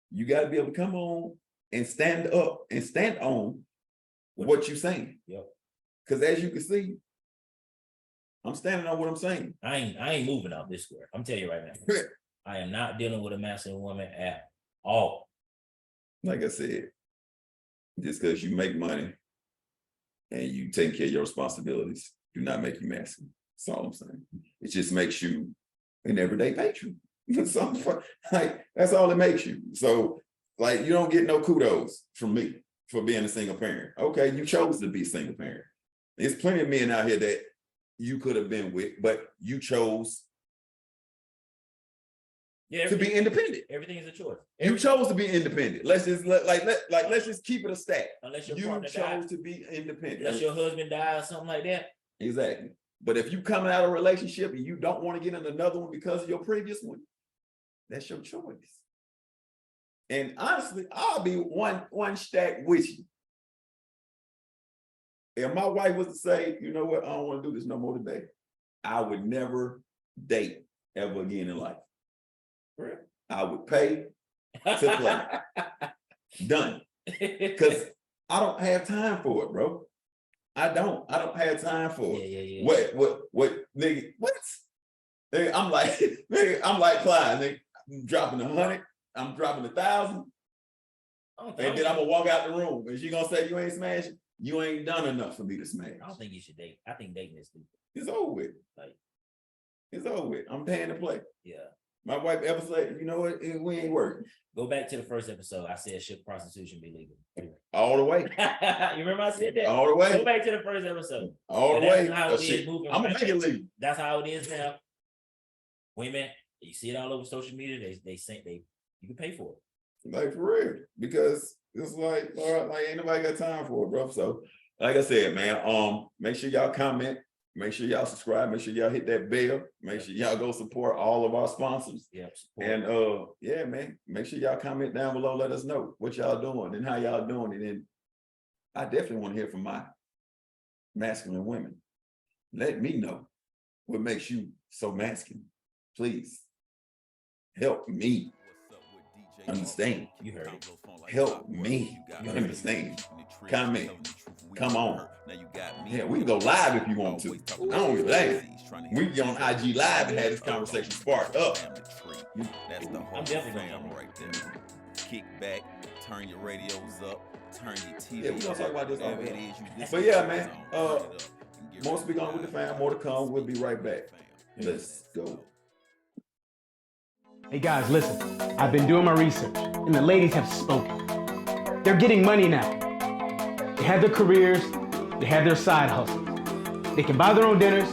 You got to be able to come on and stand up and stand on what you're saying. Yep. Because as you can see, I'm standing on what I'm saying. I ain't moving out this square. I'm telling you right now. I am not dealing with a masculine woman at all. Like I said, just because you make money and you take care of your responsibilities, do not make you masculine. That's all I'm saying. It just makes you an everyday patron. So, like, that's all it makes you. So, like, you don't get no kudos from me for being a single parent. Okay, you chose to be a single parent. There's plenty of men out here that you could have been with, but you chose to be independent. Everything is a choice. You chose to be independent. Let's just let's just keep it a stat. Unless your you partner chose died, to be independent. unless your husband died or something like that. Exactly. But if you coming out of a relationship and you don't want to get in another one because of your previous one, that's your choice. And honestly, I'll be one stack with you. If my wife was to say, you know what, I don't want to do this no more today, I would never date ever again in life. I would pay to play. Done. Because I don't have time for it, bro. I don't have time for it. Yeah. What, nigga, what? Nigga, I'm like Clyde, nigga. I'm dropping 100, I'm dropping 1,000. And then I'm gonna walk out the room. And she gonna say you ain't smashing, you ain't done enough for me to smash. I don't think you should date. I think dating is stupid. It's over with. Like, it's over with. I'm paying to play. Yeah. My wife ever said, you know what, we ain't working. Go back to the first episode. I said, should prostitution be legal? All the way. You remember I said that? All the way. Go back to the first episode. All the way. How it is moving. I'm gonna make it legal. That's how it is now. Women, you see it all over social media. They say you can pay for it. Like for real. Because it's like ain't nobody got time for it, bro. So like I said, man, make sure y'all comment. Make sure y'all subscribe. Make sure y'all hit that bell. Make sure y'all go support all of our sponsors. Yeah. And yeah, man, make sure y'all comment down below. Let us know what y'all doing and how y'all doing it. And I definitely want to hear from my masculine women. Let me know what makes you so masculine. Please help me understand. You heard it. Help me understand. Comment. Come on. Yeah, we can go live if you want to. I don't give a damn. We can get on IG Live and have this conversation sparked up. I'm definitely gonna right there. Kick back, turn your radios up, turn your TV. Yeah, we're gonna talk about this all Whatever day. it is you listen But yeah, to, man, turn it up and get more ready speak on with the fam, more to come. We'll be right back. Let's go. Hey guys, listen, I've been doing my research and the ladies have spoken. They're getting money now. They have their careers, they have their side hustles. They can buy their own dinners,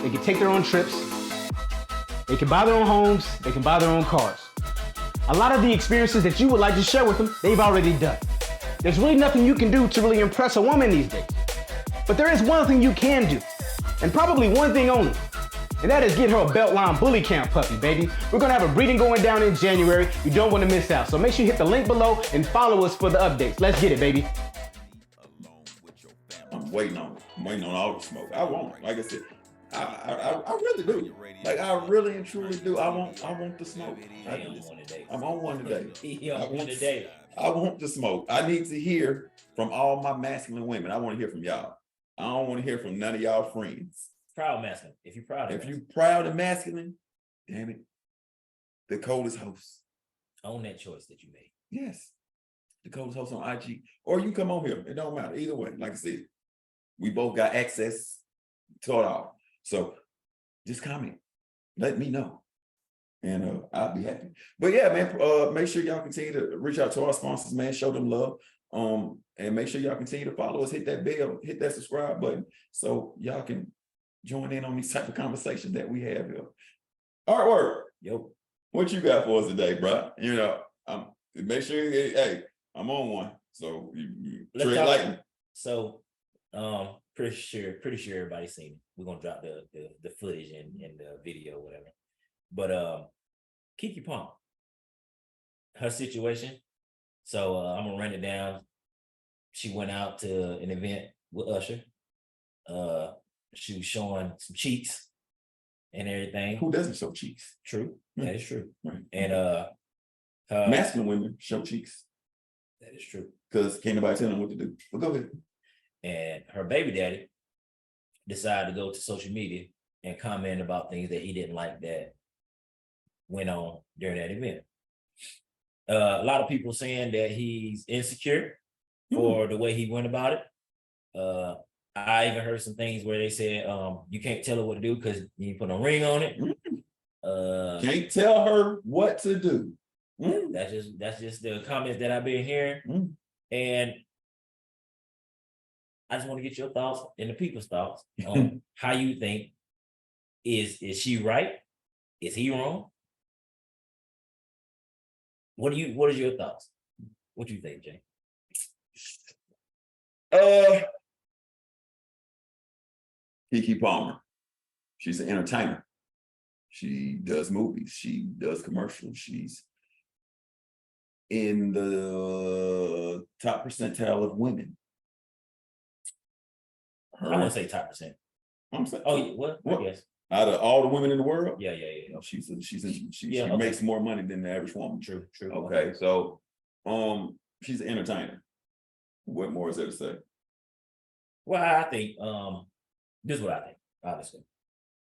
they can take their own trips, they can buy their own homes, they can buy their own cars. A lot of the experiences that you would like to share with them, they've already done. There's really nothing you can do to really impress a woman these days. But there is one thing you can do, and probably one thing only. And that is get her a Beltline Bully Camp puppy, baby. We're gonna have a breeding going down in January. You don't wanna miss out. So make sure you hit the link below and follow us for the updates. Let's get it, baby. I'm waiting on it. I'm waiting on all the smoke. I want it. Like I said, I really do. Like I really and truly do. I want the smoke. I'm on one today. I want the smoke. I need to hear from all my masculine women. I want to hear from y'all. I don't want to hear from none of y'all friends. Proud masculine. If you're proud of If you proud and masculine, damn it, the coldest host. own that choice that you made. Yes. The coldest host on IG. Or you come on here. It don't matter. Either way, like I said, we both got access to it all. So just comment. Let me know. And I'll be happy. But yeah, man, make sure y'all continue to reach out to our sponsors, man. Show them love. And make sure y'all continue to follow us, hit that bell, hit that subscribe button, so y'all can join in on these type of conversations that we have here. Artwork, Yo, what you got for us today, bro? You know, make sure, hey, I'm on one, so you tread lightly. So, pretty sure everybody's seen it. We're gonna drop the footage and the video, whatever. But Keke Palmer, her situation. So I'm gonna run it down. She went out to an event with Usher. She was showing some cheeks and everything. Who doesn't show cheeks? True, that is true. Right. And masculine women show cheeks. That is true. Because can't nobody tell them what to do. But go ahead. And her baby daddy decided to go to social media and comment about things that he didn't like that went on during that event. A lot of people saying that he's insecure for the way he went about it. I even heard some things where they said you can't tell her what to do because you put a ring on it. Can't tell her what to do. That's just the comments that I've been hearing. And I just want to get your thoughts and the people's thoughts on how you think is she right? Is he wrong? What is your thoughts? What do you think, Jay? Keke Palmer. She's an entertainer. She does movies. She does commercials. She's in the top percentile of women. I want to say top percent. I'm saying, oh, what? Yes. Out of all the women in the world, yeah. She makes more money than the average woman. True. Okay, so she's an entertainer. What more is there to say? Well, I think this is what I think, honestly.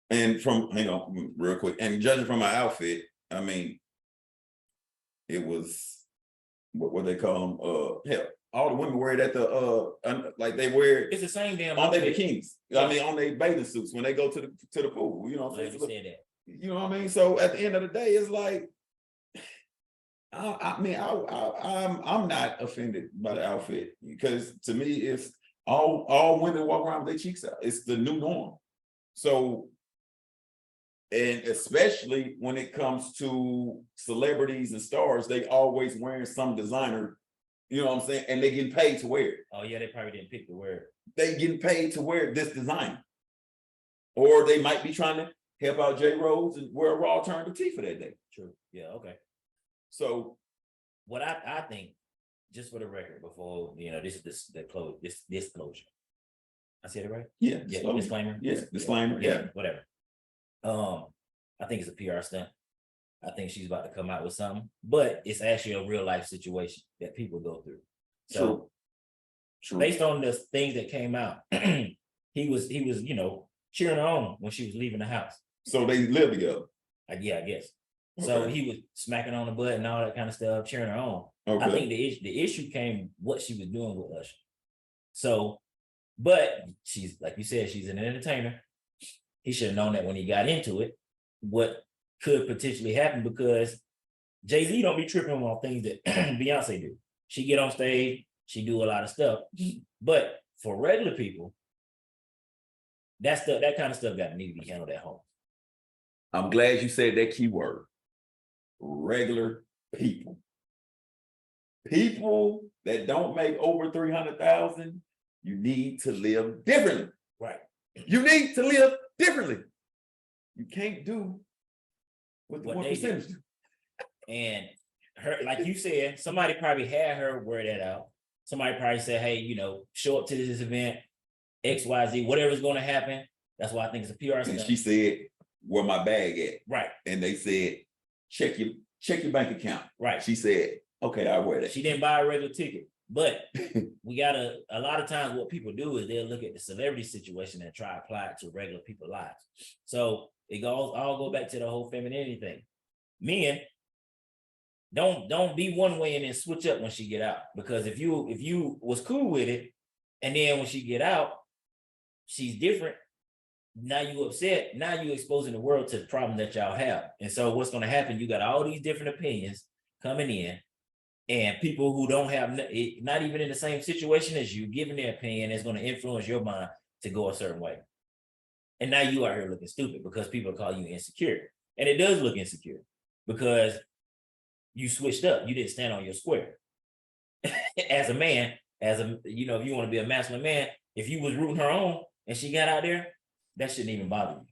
And hang on real quick. And judging from my outfit, I mean, it was what they call them. Hell, all the women wear it at the like they wear. It's the same damn on their bikinis. I mean, on their bathing suits when they go to the pool. You know what I'm saying? That. You know what I mean? So at the end of the day, it's like, I'm not offended by the outfit because to me, it's all women walk around with their cheeks out. It's the new norm. So, and especially when it comes to celebrities and stars, they always wearing some designer. You know what I'm saying? And they getting paid to wear it. Oh yeah, they probably didn't pick to wear it. They getting paid to wear this design. Or they might be trying to help out J. Rose and wear a raw alternative tee for that day. True. Yeah, okay. So what I think, just for the record, before this is this disclosure. I said it right? Yeah. Disclaimer. Yeah, disclaimer. Yeah. Whatever. I think it's a PR stunt. I think she's about to come out with something, but it's actually a real life situation that people go through. So True. Based on the things that came out, he was, cheering her on when she was leaving the house. So they live together. Yeah, I guess. Okay. So he was smacking on the butt and all that kind of stuff, cheering her on. Okay. I think the issue came what she was doing with Usher. So, but she's, like you said, she's an entertainer. He should have known that when he got into it, what could potentially happen, because Jay-Z don't be tripping on things that Beyonce do. She get on stage, she do a lot of stuff, but for regular people, that kind of stuff got to need to be handled at home. I'm glad you said that key word. Regular people. People that don't make over 300,000, you need to live differently. Right. You need to live differently. You can't do what 1% do. And her, like you said, somebody probably had her wear that out. Somebody probably said, hey, show up to this event, XYZ, whatever's going to happen. That's why I think it's a PR stuff. And she said, where my bag at? Right. And they said, check your bank account. Right. She said, okay, I'll wear that. She didn't buy a regular ticket. But we gotta, a lot of times what people do is they'll look at the celebrity situation and try to apply it to regular people's lives. So it all go back to the whole femininity thing. Men, don't be one way and then switch up when she get out. Because if you was cool with it, and then when she get out, she's different. Now you upset. Now you exposing the world to the problem that y'all have. And so what's going to happen? You got all these different opinions coming in, And people who don't have, not even in the same situation as you, giving their opinion is going to influence your mind to go a certain way. And now you are here looking stupid because people call you insecure. And it does look insecure because you switched up. You didn't stand on your square. As a man, if you want to be a masculine man, if you was rooting her on and she got out there, that shouldn't even bother you.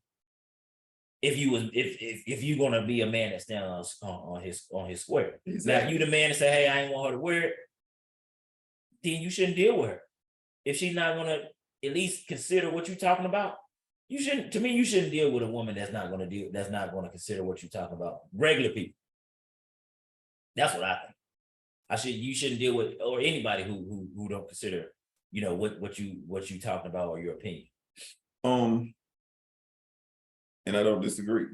If you're gonna be a man that stands on his square. Exactly. Now, if you the man that say, hey, I ain't want her to wear it, then you shouldn't deal with her. If she's not gonna at least consider what you're talking about, you shouldn't deal with a woman that's not gonna consider what you're talking about. Regular people. That's what I think. You shouldn't deal with, or anybody who don't consider, what you talking about or your opinion. And I don't disagree.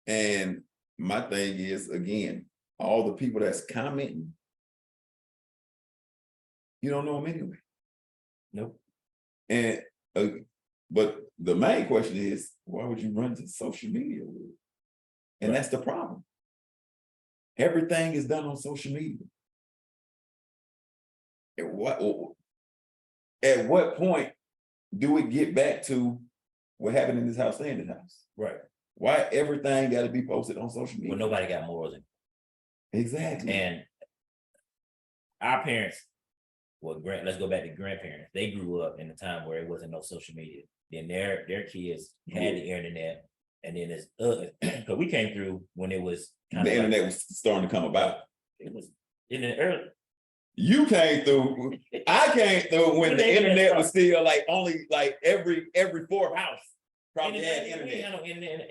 And my thing is, again, all the people that's commenting, you don't know them anyway. Nope. And but the main question is, why would you run to social media with it? And that's the problem. Everything is done on social media. At what point do we get back to what happened in this house, stay in this house? Right. Why everything got to be posted on social media? Well, nobody got morals in it. Exactly. And our parents, let's go back to grandparents. They grew up in a time where it wasn't no social media. Then their kids had the internet, and then it's because we came through when it was the internet was starting to come about. It was in the early. You came through. I came through when the internet was still only every fourth house probably had internet. Internet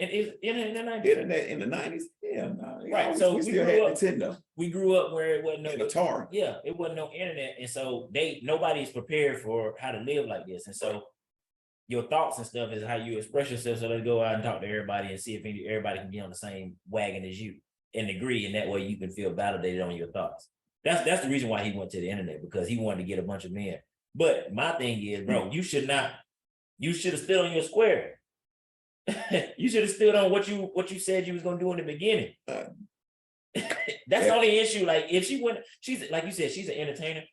in the 90s. Yeah, no. Right. So we still had Nintendo. We grew up where it wasn't no Atari. Yeah, it wasn't no internet, and so nobody's prepared for how to live like this, and so your thoughts and stuff is how you express yourself. So let's go out and talk to everybody and see if everybody can be on the same wagon as you and agree, and that way you can feel validated on your thoughts. That's the reason why he went to the internet, because he wanted to get a bunch of men. But my thing is, bro, you should have stood on your square. You should have stood on what you said you was gonna do in the beginning. That's the only issue. Like if she's like you said, she's an entertainer.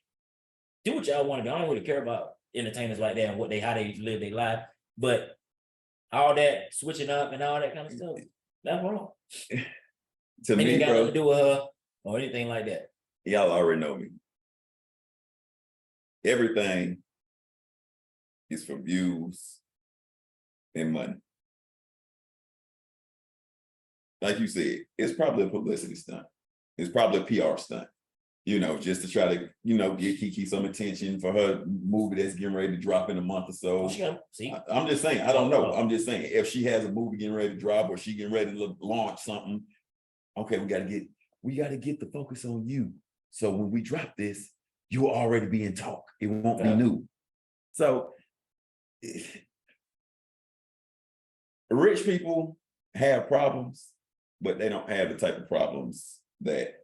Do what y'all want to do. I don't really care about entertainers like that and how they live their life. But all that switching up and all that kind of stuff, that's wrong. To me, got bro, nothing to do with her or anything like that. Y'all already know me. Everything is for views and money. Like you said, it's probably a publicity stunt. It's probably a PR stunt, just to try to, get Kiki some attention for her movie that's getting ready to drop in a month or so. I'm just saying, I don't know. I'm just saying, if she has a movie getting ready to drop or she getting ready to launch something, okay, we got to get the focus on you. So when we drop this, you'll already be in talk. It won't be new. So rich people have problems, but they don't have the type of problems that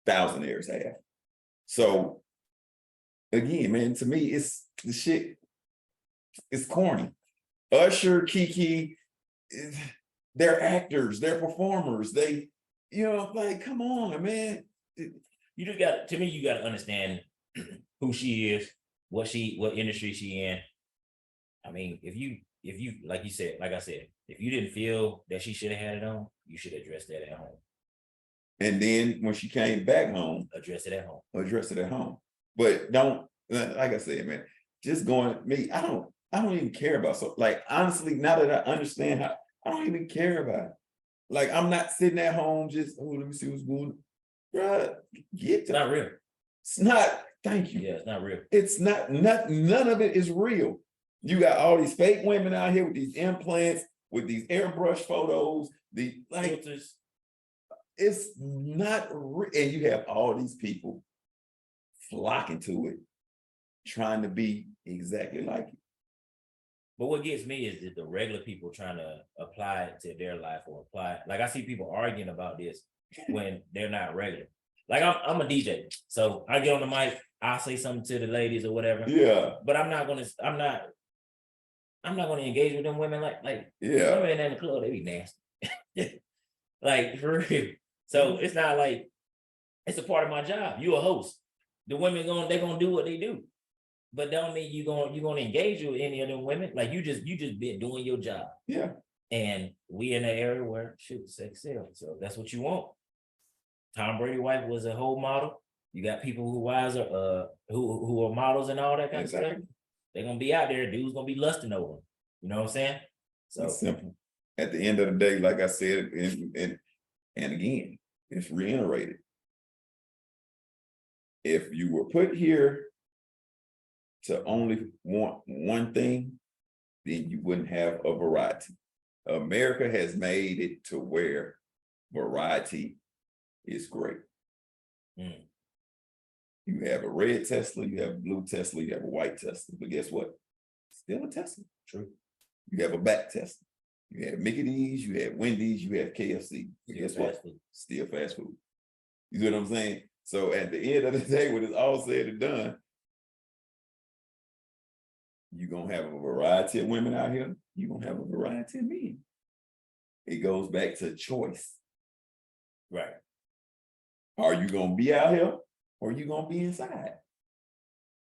thousandaires have. So again, man, to me, it's the shit. It's corny. Usher, Kiki, they're actors, they're performers. They, come on, man. You just got to understand who she is, what industry she in. I mean, if you like I said, if you didn't feel that she should have had it on, you should address that at home. And then when she came back home, address it at home. But don't, like I said, man, just going me, I don't even care about honestly, now that I understand how, I don't even care about it. I'm not sitting at home just, let me see what's going on. Bruh, it's not real. It's not, thank you. Yeah, it's not real. It's not, none of it is real. You got all these fake women out here with these implants, with these airbrush photos, filters. It's not real. And you have all these people flocking to it, trying to be exactly like it. But what gets me is the regular people trying to apply it to their life or I see people arguing about this when they're not regular. I'm a DJ, so I get on the mic, I'll say something to the ladies or whatever. Yeah. But I'm not gonna engage with them women women in the club, they be nasty. For real. So it's not like It's a part of my job. You a host. The women they're gonna do what they do. But don't mean you're gonna engage with any of them women. Like you just been doing your job. Yeah. And we in an area where sex sells. So that's what you want. Tom Brady wife was a whole model. You got people who wives are who are models and all that kind of stuff. They're gonna be out there. Dudes gonna be lusting over them. You know what I'm saying? So it's simple. At the end of the day, like I said, and again, it's reiterated. If you were put here to only want one thing, then you wouldn't have a variety. America has made it to where variety is great. Mm. You have a red Tesla, you have a blue Tesla, you have a white Tesla, but guess what? Still a Tesla. True. You have a back Tesla. You have Mickey D's, you have Wendy's, you have KFC. Guess what? Still fast food. You see what I'm saying? So at the end of the day, when it's all said and done, you're gonna have a variety of women out here, you're gonna have a variety of men. It goes back to choice. Right. Are you gonna be out here or are you gonna be inside?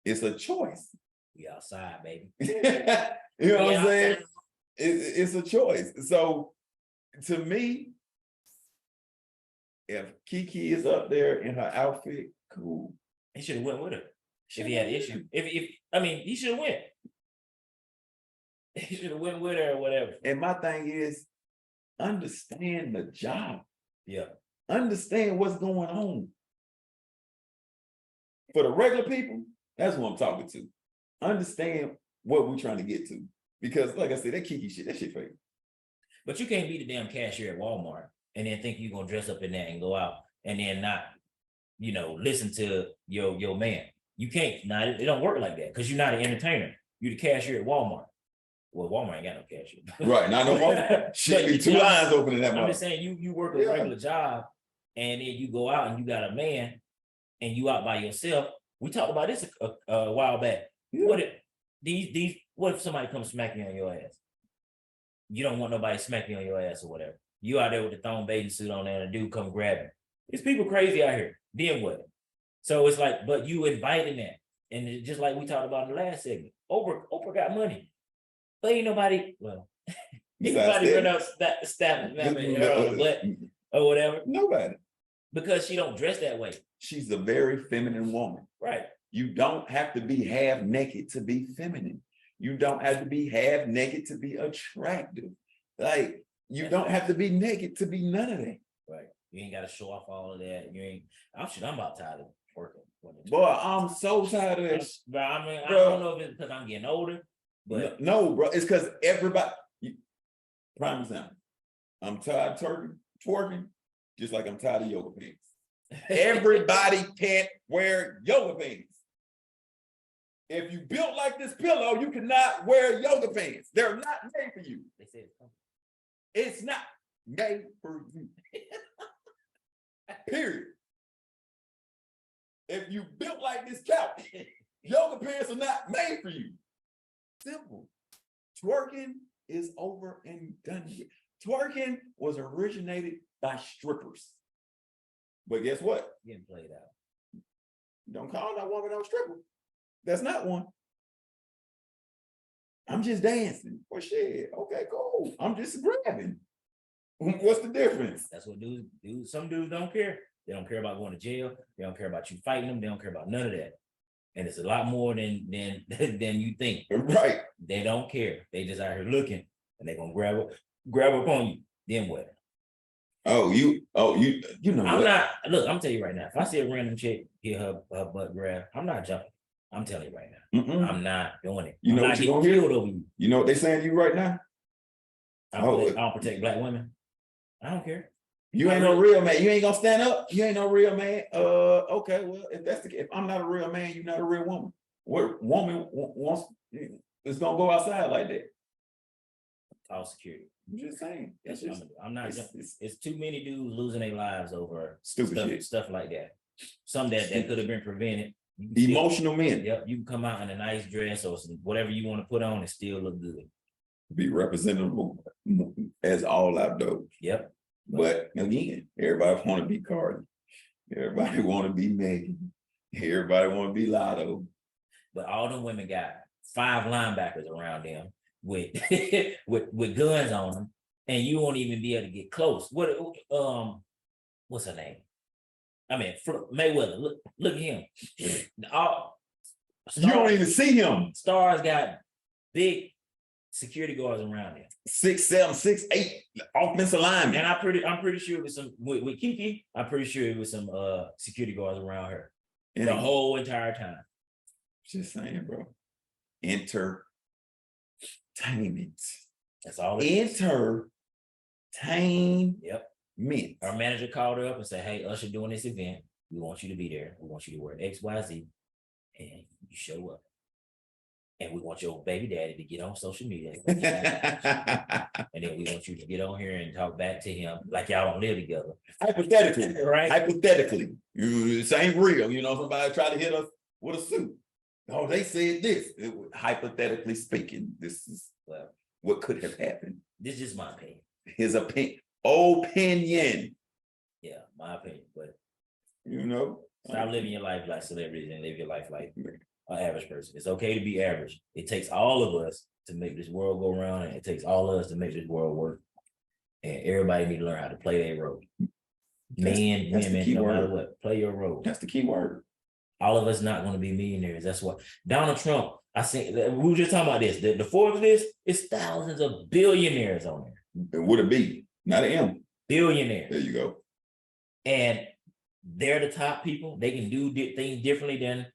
It's a choice. We outside, baby. You know what I'm saying? It's a choice. So to me, if Kiki is up there in her outfit, cool. He should have went with her. If he had an issue. He should have went. He should have went with her or whatever. And my thing is, understand the job. Yeah. Understand what's going on. For the regular people, that's what I'm talking to. Understand what we're trying to get to. Because like I said, that Kiki shit, that shit fake. But you can't be the damn cashier at Walmart and then think you're gonna dress up in that and go out and then not, listen to your man. You can't. Nah, it don't work like that because you're not an entertainer. You're the cashier at Walmart. Well, Walmart ain't got no cashier. Right, not no more. Shit, be two lines open in that. I'm just saying, you work a regular job, and then you go out and you got a man, and you out by yourself. We talked about this a while back. Yeah. What if somebody comes smack you on your ass? You don't want nobody smacking you on your ass or whatever. You out there with the thong bathing suit on there, and a dude come grab you. There's people crazy out here. Then what? So it's like, but you inviting that, and it's just like we talked about in the last segment. Oprah got money. But ain't nobody, anybody run out stabbing her on the butt or whatever. Nobody. Because she don't dress that way. She's a very feminine woman. Right. You don't have to be half naked to be feminine. You don't have to be half naked to be attractive. Like, you don't have to be naked to be none of that. Right. You ain't got to show off all of that. I'm about tired of working. Boy, I'm so tired of that. But I don't know if it's because I'm getting older. But no, bro, it's because everybody. Prime example. I'm tired of twerking, just like I'm tired of yoga pants. Everybody can't wear yoga pants. If you built like this pillow, you cannot wear yoga pants. They're not made for you. They say it's not made for you. Period. If you built like this couch, yoga pants are not made for you. Simple. Twerking is over and done here. Twerking was originated by strippers. But guess what? Getting played out. Don't call that woman no stripper. That's not one. I'm just dancing. Well, shit. Okay, cool. I'm just grabbing. What's the difference? That's what dudes do. Some dudes don't care. They don't care about going to jail. They don't care about you fighting them. They don't care about none of that. And it's a lot more than you think. Right. They don't care. They just out here looking, and they're gonna grab up on you. Then what? You know. I'm not. Look, I'm telling you right now. If I see a random chick get her butt grabbed, I'm not jumping. I'm telling you right now. I'm not doing it. You know what you're gonna hear over you. You know what they're saying to you right now? I don't protect black women. I don't care. You ain't no real man. You ain't gonna stand up. You ain't no real man. Okay, well, if that's the case, if I'm not a real man, you're not a real woman. What woman wants is gonna go outside like that? All security. I'm just saying. I'm not. It's too many dudes losing their lives over stupid stuff like that. Some that could have been prevented. Emotional men. Yep, you can come out in a nice dress or whatever you want to put on and still look good. Be representable as all outdoors. Yep. But again, everybody want to be Cardi. Everybody want to be Megan. Everybody want to be Lotto. But all them women got 5 linebackers around them with with guns on them, and you won't even be able to get close. What's her name? I mean, Mayweather. Look at him. You don't even see him. Stars got big security guards around him. 6'7", 6'8", offensive lineman. And I'm pretty sure it was some with Kiki. I'm pretty sure it was some security guards around her the whole entire time. Just saying, bro. Entertainment. That's all. Entertainment. Yep. Our manager called her up and said, "Hey, Usher doing this event. We want you to be there. We want you to wear XYZ, and you show up. And we want your baby daddy to get on social media. And then we want you to get on here and talk back to him like y'all don't live together." Hypothetically, right? Hypothetically, this ain't real. You know, somebody try to hit us with a suit. Oh, they said this. Hypothetically speaking, this is what could have happened. This is just my opinion. His opinion. Yeah, my opinion. But you know, stop living your life like celebrities and live your life like an average person. It's okay to be average. It takes all of us to make this world go around, and it takes all of us to make this world work. And everybody need to learn how to play their role. Men, women, no matter what, play your role. That's the key word. All of us not going to be millionaires. That's what Donald Trump. I think we were just talking about this. The Forbes list is thousands of billionaires on there. And would it be not an M? Billionaires. There you go. And they're the top people. They can do things differently than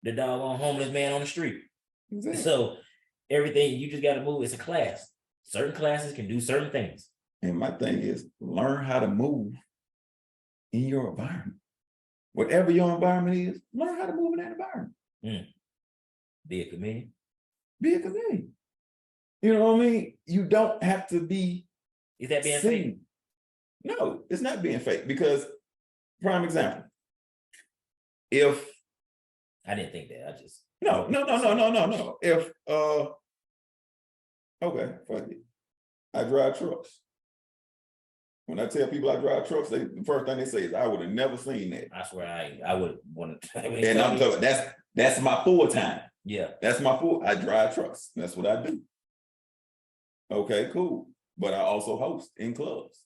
the doggone homeless man on the street. Exactly. So everything you just got to move. It's a class. Certain classes can do certain things. And my thing is learn how to move in your environment. Whatever your environment is, learn how to move in that environment. Be a comedian. Be a comedian. You know what I mean? You don't have to be. Is that being fake? No, it's not being fake because, prime example, if I didn't think that, I just no. If okay, fuck it. I drive trucks. When I tell people I drive trucks, the first thing they say is, "I would have never seen that." I swear, I would want to. And I'm talking. That's my full time. Yeah, that's my full. I drive trucks. That's what I do. Okay, cool. But I also host in clubs.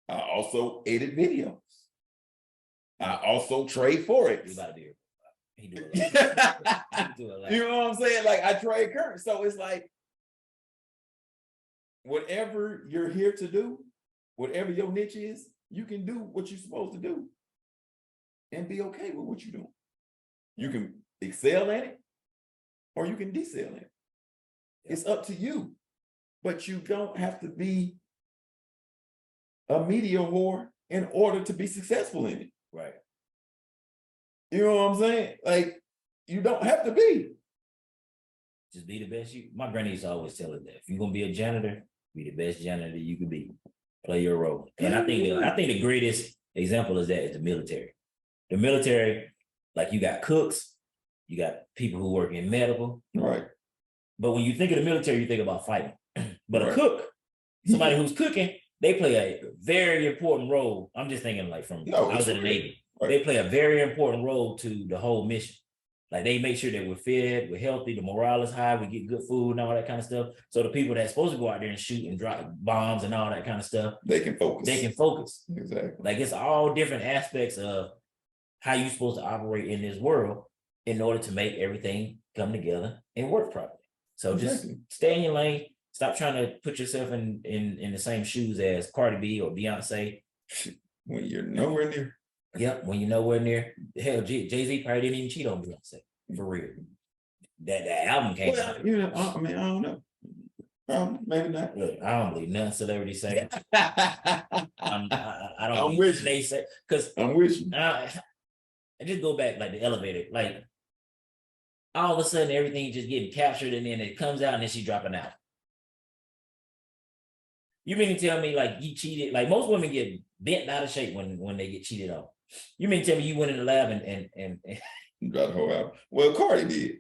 I also edit videos. I also trade Forex. He do a lot. You know what I'm saying? Like I trade currency. So it's like whatever you're here to do, whatever your niche is, you can do what you're supposed to do and be okay with what you're doing. You can excel at it or you can decel at it. It's up to you. But you don't have to be a media whore in order to be successful in it. Right. You know what I'm saying? Like, you don't have to be. Just be the best you. My granny used to always tell us that. If you're gonna be a janitor, be the best janitor you could be. Play your role. And I think the greatest example is the military. The military, like you got cooks, you got people who work in medical. Right. But when you think of the military, you think about fighting. But a cook, somebody who's cooking, they play a very important role. I'm just thinking like I was in the Navy. Right. They play a very important role to the whole mission. Like they make sure that we're fed, we're healthy, the morale is high, we get good food and all that kind of stuff. So the people that's supposed to go out there and shoot and drop bombs and all that kind of stuff, they can focus. Exactly. Like it's all different aspects of how you're supposed to operate in this world in order to make everything come together and work properly. So just stay in your lane. Stop trying to put yourself in the same shoes as Cardi B or Beyonce. When you're nowhere near. Yep, when you're nowhere near. Hell, Jay-Z probably didn't even cheat on Beyonce. For real. That album came out. You know, I mean, I don't know. Maybe not. Look, I don't believe none celebrities say. I don't wish they say, because I'm wishing. I just go back like the elevator. Like all of a sudden everything just getting captured and then it comes out and then she dropping out. You mean to tell me like he cheated? Like most women get bent out of shape when they get cheated on. You mean to tell me you went in the lab and got the whole album? Well, Cardi did.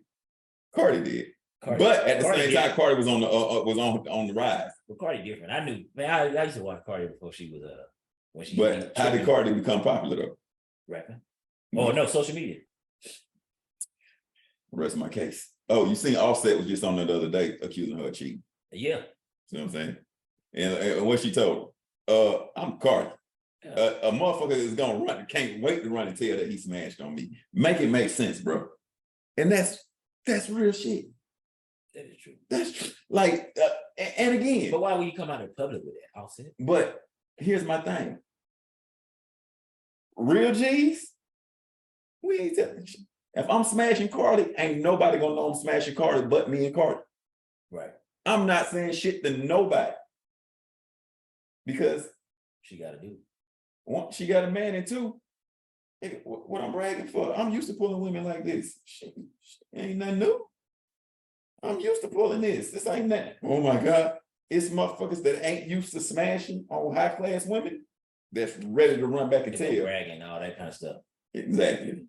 But at the same time, Cardi was on the rise. Well, Cardi different. I knew. Man, I used to watch Cardi before she was when she. But how did Cardi become popular though? Rapping. Oh no, social media. Rest of my case. Oh, you seen Offset was just on there the other day accusing her of cheating. Yeah. See what I'm saying? And what she told her, I'm Cardi. Yeah. A motherfucker is gonna run, can't wait to run and tell that he smashed on me. Make it make sense, bro. And that's real shit. That is true. That's true. Like, and again. But why would you come out in public with that? Offset. But here's my thing. Real G's, we ain't telling shit. If I'm smashing Cardi, ain't nobody gonna know I'm smashing Cardi but me and Cardi. Right. I'm not saying shit to nobody. Because she got to do. One, she got a man, and two, what I'm bragging for, I'm used to pulling women like this. Shit ain't nothing new. I'm used to pulling this. This ain't nothing. Oh my God. It's motherfuckers that ain't used to smashing on high class women that's ready to run back and tell. Bragging, all that kind of stuff. Exactly.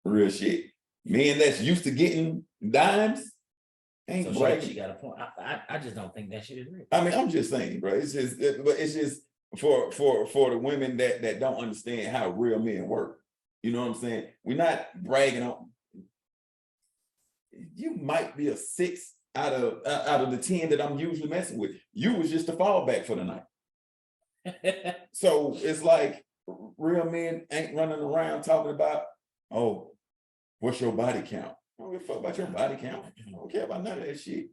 Real shit. Men that's used to getting dimes ain't so bragging. She got a point. I just don't think that shit is real. I mean, I'm just saying, bro. It's just for the women that don't understand how real men work. You know what I'm saying? We're not bragging on. You might be a 6 out of the 10 that I'm usually messing with. You was just a fallback for the night. So it's like real men ain't running around talking about, oh, what's your body count? I don't give a fuck about your body count. I don't care about none of that shit.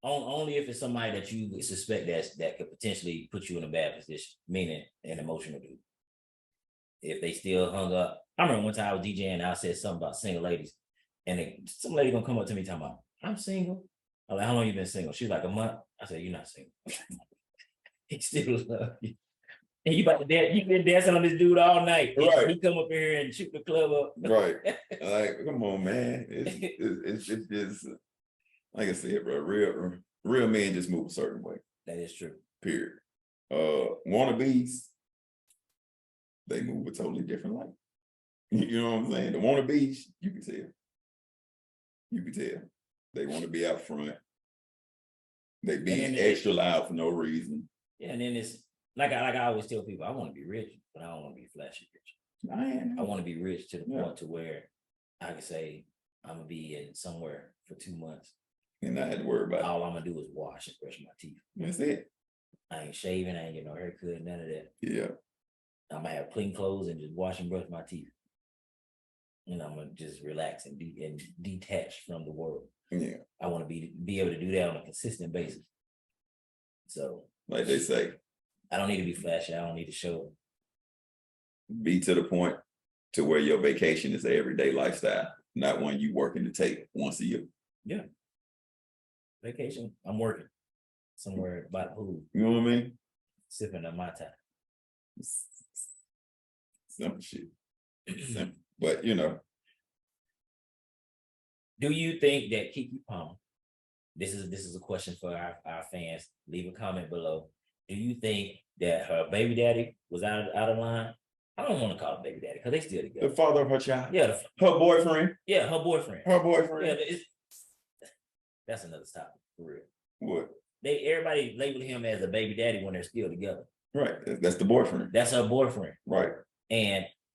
Only if it's somebody that you suspect that could potentially put you in a bad position, meaning an emotional dude. If they still hung up. I remember one time I was DJing and I said something about single ladies. And some lady gonna come up to me talking about, I'm single. I'm like, how long you been single? She's like, a month. I said, you're not single. He still love you. And you about to dance, you been dancing on this dude all night. Right. He come up here and shoot the club up. Right. Like, come on, man. It's just like I said, bro, real men just move a certain way. That is true. Period. Wannabes, they move a totally different life. You know what I'm saying? The wannabes, you can tell. You can tell. They want to be out front. They being extra loud for no reason. Yeah, and then it's like I always tell people, I want to be rich, but I don't want to be flashy rich. I want to be rich to the point to where I can say I'm gonna be in somewhere for 2 months. And not have to worry about it. All I'm gonna do is wash and brush my teeth. That's it. I ain't shaving, I ain't getting no haircut, none of that. Yeah. I'm gonna have clean clothes and just wash and brush my teeth. And I'm gonna just relax and detach from the world. Yeah. I want to be able to do that on a consistent basis. So, like they say, I don't need to be flashy. I don't need to show. Be to the point to where your vacation is an everyday lifestyle, not one you working to take once a year. Yeah. Vacation. I'm working somewhere by the pool. You know what I mean? Sipping on my time. Simple shit. Simple. But you know. Do you think that Keke Palmer, this is a question for our fans, leave a comment below. Do you think that her baby daddy was out of line? I don't want to call him baby daddy because they still together. The father of her child. Yeah. Her boyfriend. Yeah, her boyfriend. Her boyfriend. Yeah, that's another topic for real. What? Everybody labeled him as a baby daddy when they're still together. Right. That's the boyfriend. That's her boyfriend. Right.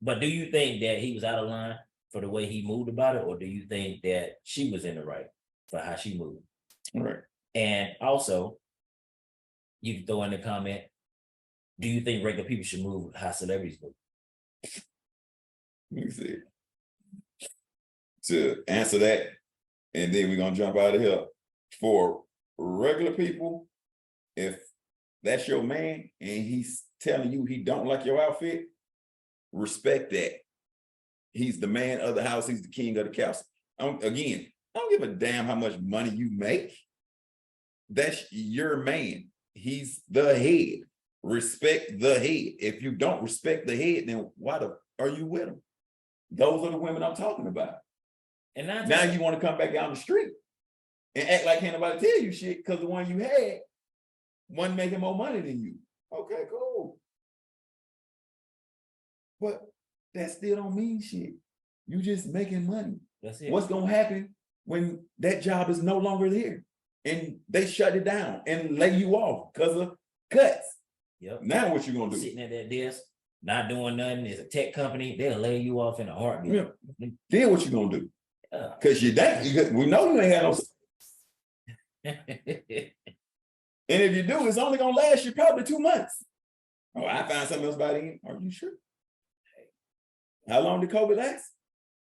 But do you think that he was out of line for the way he moved about it, or do you think that she was in the right for how she moved? Right. And also, you can throw in the comment, do you think regular people should move how celebrities move? Let me see. To answer that, and then we're gonna jump out of here. For regular people, if that's your man and he's telling you he don't like your outfit, respect that. He's the man of the house. He's the king of the castle. Again, I don't give a damn how much money you make. That's your man. He's the head. Respect the head. If you don't respect the head, then why are you with him? Those are the women I'm talking about. And now you want to come back down the street and act like can't nobody tell you shit because the one you had wasn't making more money than you. Okay, cool. But that still don't mean shit. You just making money. That's it. What's gonna happen when that job is no longer there and they shut it down and lay you off because of cuts? Yep. Now what you gonna do? Sitting at that desk not doing nothing, it's a tech company, they'll lay you off in a heartbeat. Yeah. Then what you gonna do? Because we know you ain't had no. And if you do, it's only gonna last you probably 2 months. Oh, I found something else by then. Are you sure? How long did COVID last?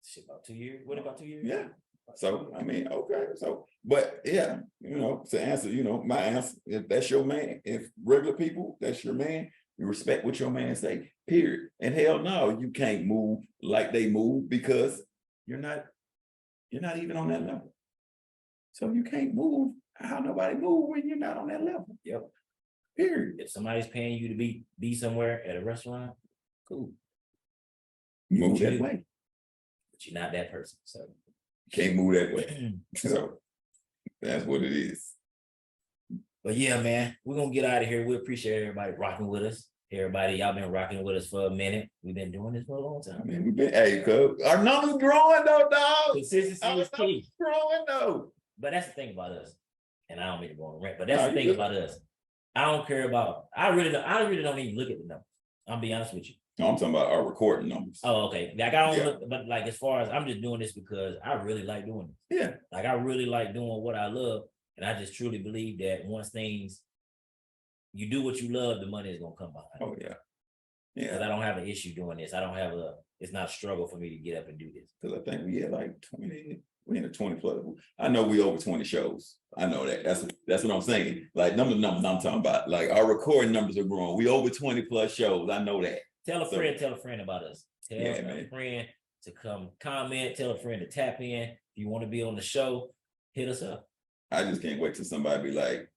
Shit, about 2 years. What about 2 years? Yeah. So I mean, okay. So, but yeah, to answer, my answer, if that's your man, if regular people, that's your man, you respect what your man say, period. And hell no, you can't move like they move because you're not even on that level. So you can't move how nobody move when you're not on that level. Yep. Period. If somebody's paying you to be somewhere at a restaurant, cool. Move that way. But you're not that person. So you can't move that way. So that's what it is. But yeah, man, we're gonna get out of here. We appreciate everybody rocking with us. Everybody, y'all been rocking with us for a minute. We've been doing this for a long time. I mean, our numbers growing though, dog. Consistency is key. Growing though. But that's the thing about us. And I don't mean to go on rant, but that's the thing about us. I don't care about. I really don't even look at the numbers. I'll be honest with you. No, I'm talking about our recording numbers. Oh, okay. Like I don't look, but like as far as I'm just doing this because I really like doing this. Yeah. Like I really like doing what I love, and I just truly believe that once you do what you love, the money is gonna come behind. Oh yeah. Yeah. Because I don't have an issue doing this. It's not a struggle for me to get up and do this. Because I think we had like 20. We in a 20 plus. I know we over 20 shows. I know that. That's what I'm saying. Like numbers I'm talking about. Like our recording numbers are growing. We over 20 plus shows. I know that. Tell a friend about us. Tell a friend to come comment. Tell a friend to tap in. If you want to be on the show, hit us up. I just can't wait till somebody be like,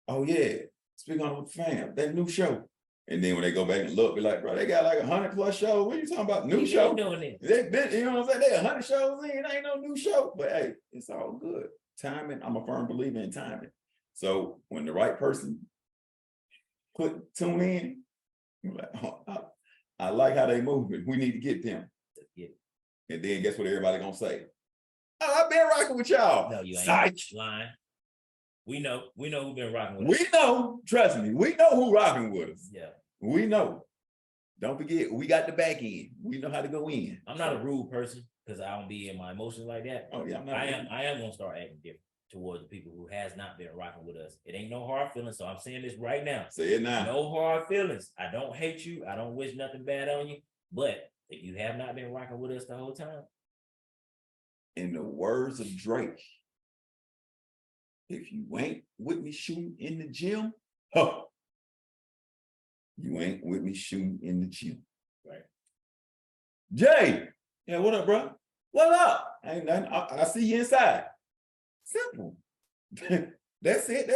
oh yeah, speak on the fam, that new show. And then when they go back and look, be like, bro, they got like 100 plus shows. What are you talking about? New show? Doing this. You know what I'm saying? They 100 shows in, ain't no new show. But hey, it's all good. Timing, I'm a firm believer in timing. So when the right person tune in, you're like, oh, I like how they moving. We need to get them. Yeah. And then guess what everybody gonna say? Oh, I've been rocking with y'all. No, you ain't lying. We know who been rocking with us. We know, trust me, we know who rocking with us. Yeah. We know. Don't forget, we got the back end. We know how to go in. I'm not a rude person because I don't be in my emotions like that. Oh yeah, I am gonna start acting different towards the people who has not been rocking with us. It ain't no hard feelings, so I'm saying this right now. Say it now. No hard feelings. I don't hate you. I don't wish nothing bad on you. But if you have not been rocking with us the whole time, in the words of Drake, if you ain't with me shooting in the gym, you ain't with me shooting in the gym. Right. Jay, yeah, what up, bro? What up? I see you inside. Simple. That's it.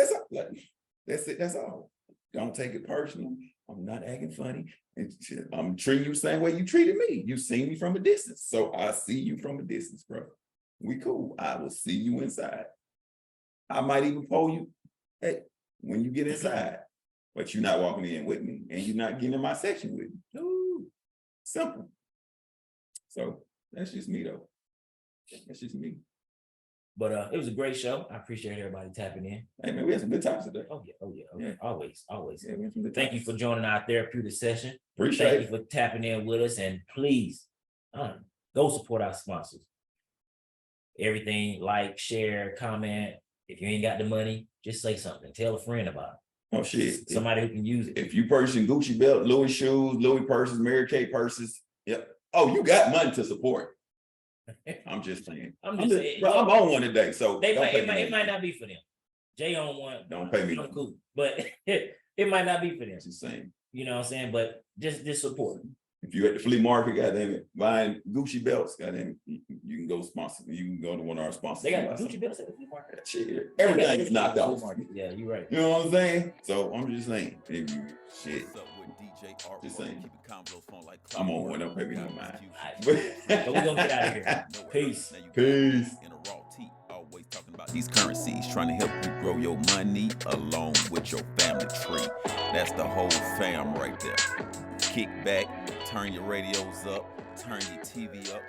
That's all. Don't take it personal. I'm not acting funny. I'm treating you the same way you treated me. You seen me from a distance. So I see you from a distance, bro. We cool. I will see you inside. I might even pull you, hey, when you get inside, but you're not walking in with me and you're not getting in my section with me. Ooh, simple. So that's just me though. That's just me. But it was a great show. I appreciate everybody tapping in. Hey man, we had some good times today. Oh yeah. Always. Yeah, Thank you for joining our therapeutic session. Appreciate it. Thank you for tapping in with us, and please go support our sponsors. Everything, like, share, comment. If you ain't got the money, just say something. Tell a friend about it. Oh shit. Somebody who can use it. If you purchasing Gucci belt, Louis shoes, Louis purses, Mary Kay purses, yep. Oh, you got money to support. I'm just saying. I'm on one today, so it might not be for them. Jay on one. Don't pay me. Cool, but it might not be for them. Just saying. You know what I'm saying? But just support. If you at the flea market, goddamn it, buying Gucci belts, goddamn it, you can go sponsor. You can go to one of our sponsors. They got Gucci belts at the flea market. Shit, everything is knocked out. Yeah, you're right. You know what I'm saying? So I'm just saying, if you shit. Just saying. I'm on one. Don't pay me no mind. But we're gonna get out of here. Peace. Peace. Always talking about these currencies, trying to help you grow your money along with your family tree. That's the whole fam right there. Kick back, turn your radios up, turn your TV up.